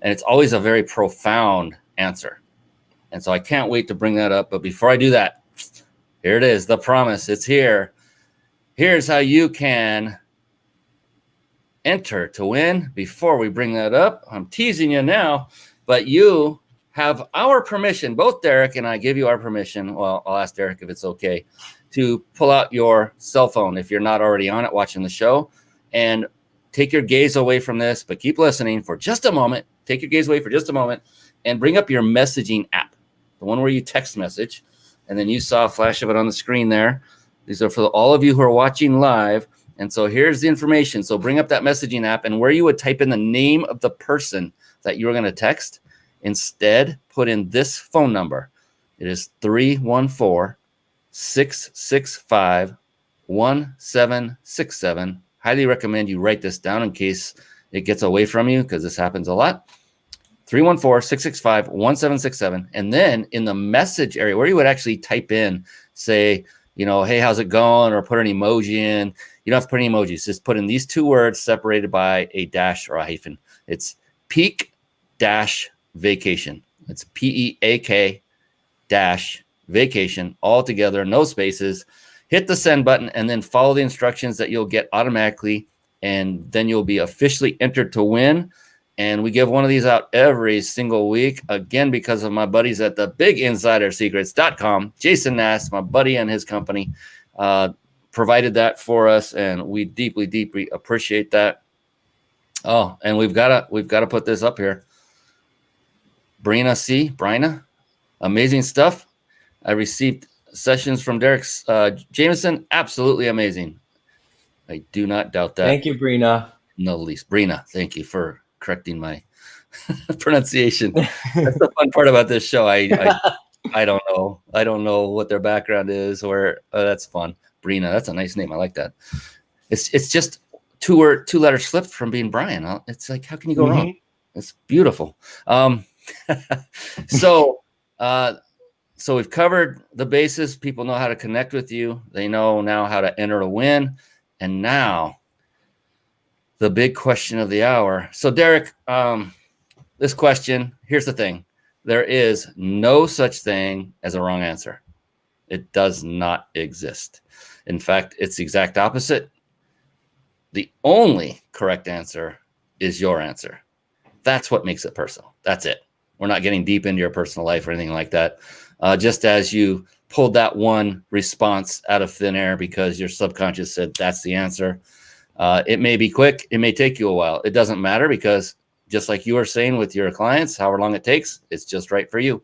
and it's always a very profound answer. And so I can't wait to bring that up. But before I do that, here it is, the promise. It's here. Here's how you can enter to win. Before we bring that up, I'm teasing you now, but you have our permission. Both Derek and I give you our permission. Well, I'll ask Derek if it's okay to pull out your cell phone if you're not already on it watching the show, and take your gaze away from this, but keep listening for just a moment. Take your gaze away for just a moment and bring up your messaging app, the one where you text message. And then you saw a flash of it on the screen there. These are for all of you who are watching live. And so here's the information. So bring up that messaging app, and where you would type in the name of the person that you're going to text, instead put in this phone number. It is 314-665-1767. Highly recommend you write this down in case it gets away from you, because this happens a lot. 314-665-1767. And then in the message area where you would actually type in, say, hey, how's it going? Or put an emoji in. You don't have to put any emojis. Just put in these two words separated by a dash or a hyphen. It's peak dash vacation. It's PEAK dash vacation, all together, no spaces. Hit the send button and then follow the instructions that you'll get automatically. And then you'll be officially entered to win. And we give one of these out every single week, again, because of my buddies at the biginsidersecrets.com. Jason Nass, my buddy and his company, provided that for us, and we deeply, deeply appreciate that. Oh, and we've got to put this up here. Brina, amazing stuff. I received sessions from Derek Jameson, absolutely amazing. I do not doubt that. Thank you, Brina. No least. Brina, thank you for correcting my pronunciation. That's the fun part about this show. I don't know. I don't know what their background is, or that's fun. Brina, that's a nice name. I like that. It's just two letters flipped from being Brian. It's like, how can you go wrong? It's beautiful. So we've covered the basis. People know how to connect with you. They know now how to enter a win. And now the big question of the hour. So Derek, this question, here's the thing. There is no such thing as a wrong answer. It does not exist. In fact, it's the exact opposite. The only correct answer is your answer. That's what makes it personal. That's it. We're not getting deep into your personal life or anything like that. Just as you pulled that one response out of thin air because your subconscious said that's the answer. It may be quick. It may take you a while. It doesn't matter, because just like you were saying with your clients, however long it takes, it's just right for you.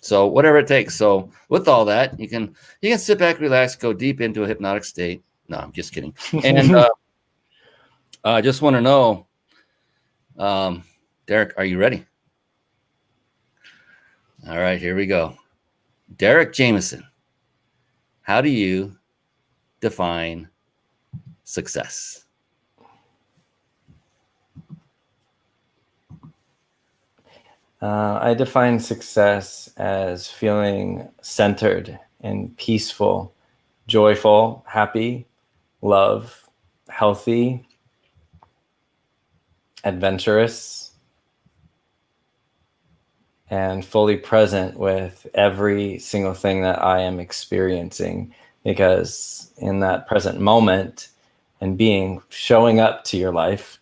So whatever it takes. So with all that, you can sit back, relax, go deep into a hypnotic state. No, I'm just kidding. And I just want to know, Derek, are you ready? All right, here we go. Derek Jameson, how do you define success? I define success as feeling centered and peaceful, joyful, happy, love, healthy, adventurous, and fully present with every single thing that I am experiencing. Because in that present moment and showing up to your life,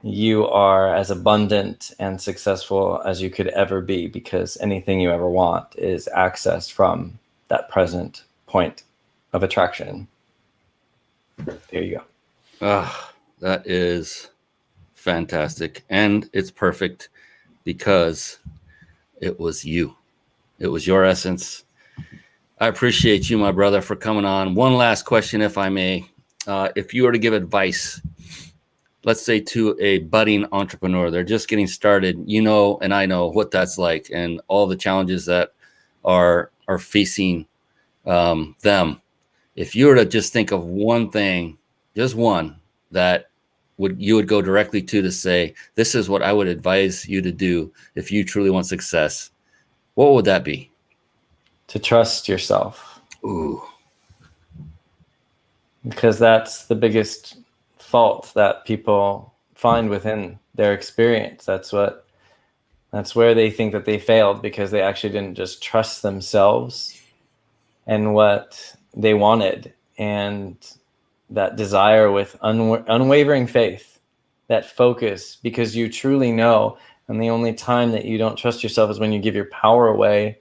you are as abundant and successful as you could ever be, because anything you ever want is accessed from that present point of attraction. There you go. That is fantastic. And it's perfect because it was you. It was your essence. I appreciate you, my brother, for coming on. One last question, if I may. If you were to give advice, let's say to a budding entrepreneur, they're just getting started, and I know what that's like and all the challenges that are facing them. If you were to just think of one thing, just one, that you would go directly to say, this is what I would advise you to do if you truly want success, what would that be? To trust yourself. Ooh. Because that's the biggest fault that people find within their experience. That's where they think that they failed, because they actually didn't just trust themselves and what they wanted, and that desire with unwavering faith, that focus, because you truly know. And the only time that you don't trust yourself is when you give your power away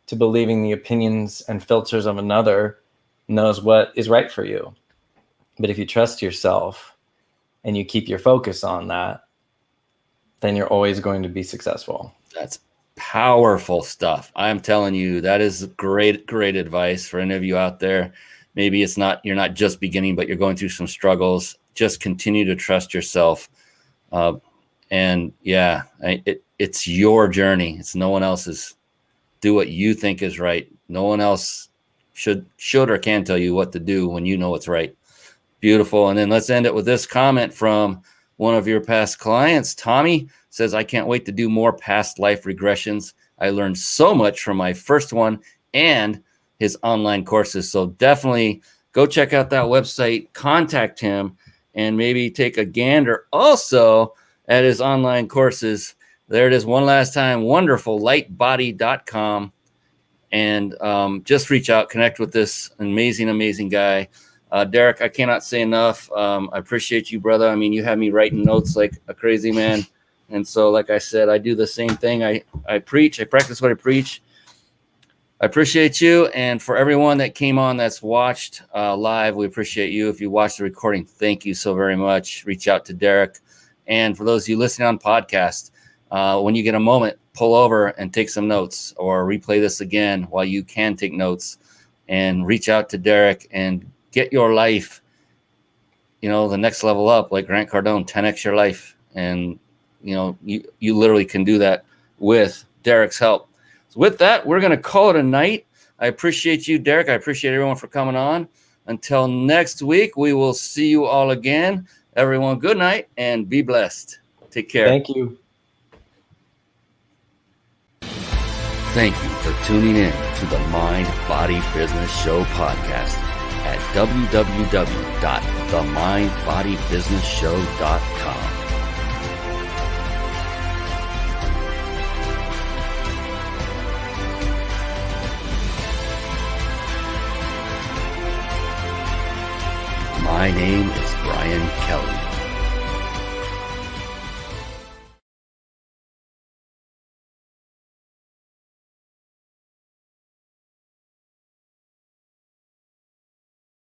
to believing the opinions and filters of another knows what is right for you. But if you trust yourself and you keep your focus on that, then you're always going to be successful. That's powerful stuff. I'm telling you, that is great advice for any of you out there. Maybe you're not just beginning, but you're going through some struggles. Just continue to trust yourself. And yeah, it's your journey. It's no one else's. Do what you think is right. No one else should or can tell you what to do when you know what's right. Beautiful. And then let's end it with this comment from one of your past clients. Tommy says, I can't wait to do more past life regressions. I learned so much from my first one and his online courses. So definitely go check out that website, contact him, and maybe take a gander also at his online courses. There it is one last time, wonderfullightbody.com. And just reach out, connect with this amazing guy. Derek, I cannot say enough. I appreciate you, brother. I mean, you have me writing notes like a crazy man. And so, like I said, I do the same thing. I preach. I practice what I preach. I appreciate you. And for everyone that came on that's watched live, we appreciate you. If you watched the recording, thank you so very much. Reach out to Derek. And for those of you listening on podcast, when you get a moment, pull over and take some notes, or replay this again while you can take notes, and reach out to Derek and get your life, the next level up, like Grant Cardone, 10x your life. And, you literally can do that with Derek's help. So with that, we're going to call it a night. I appreciate you, Derek. I appreciate everyone for coming on. Until next week, we will see you all again. Everyone, good night and be blessed. Take care. Thank you. Thank you for tuning in to the Mind Body Business Show podcast at www.themindbodybusinessshow.com. My name is Brian Kelly.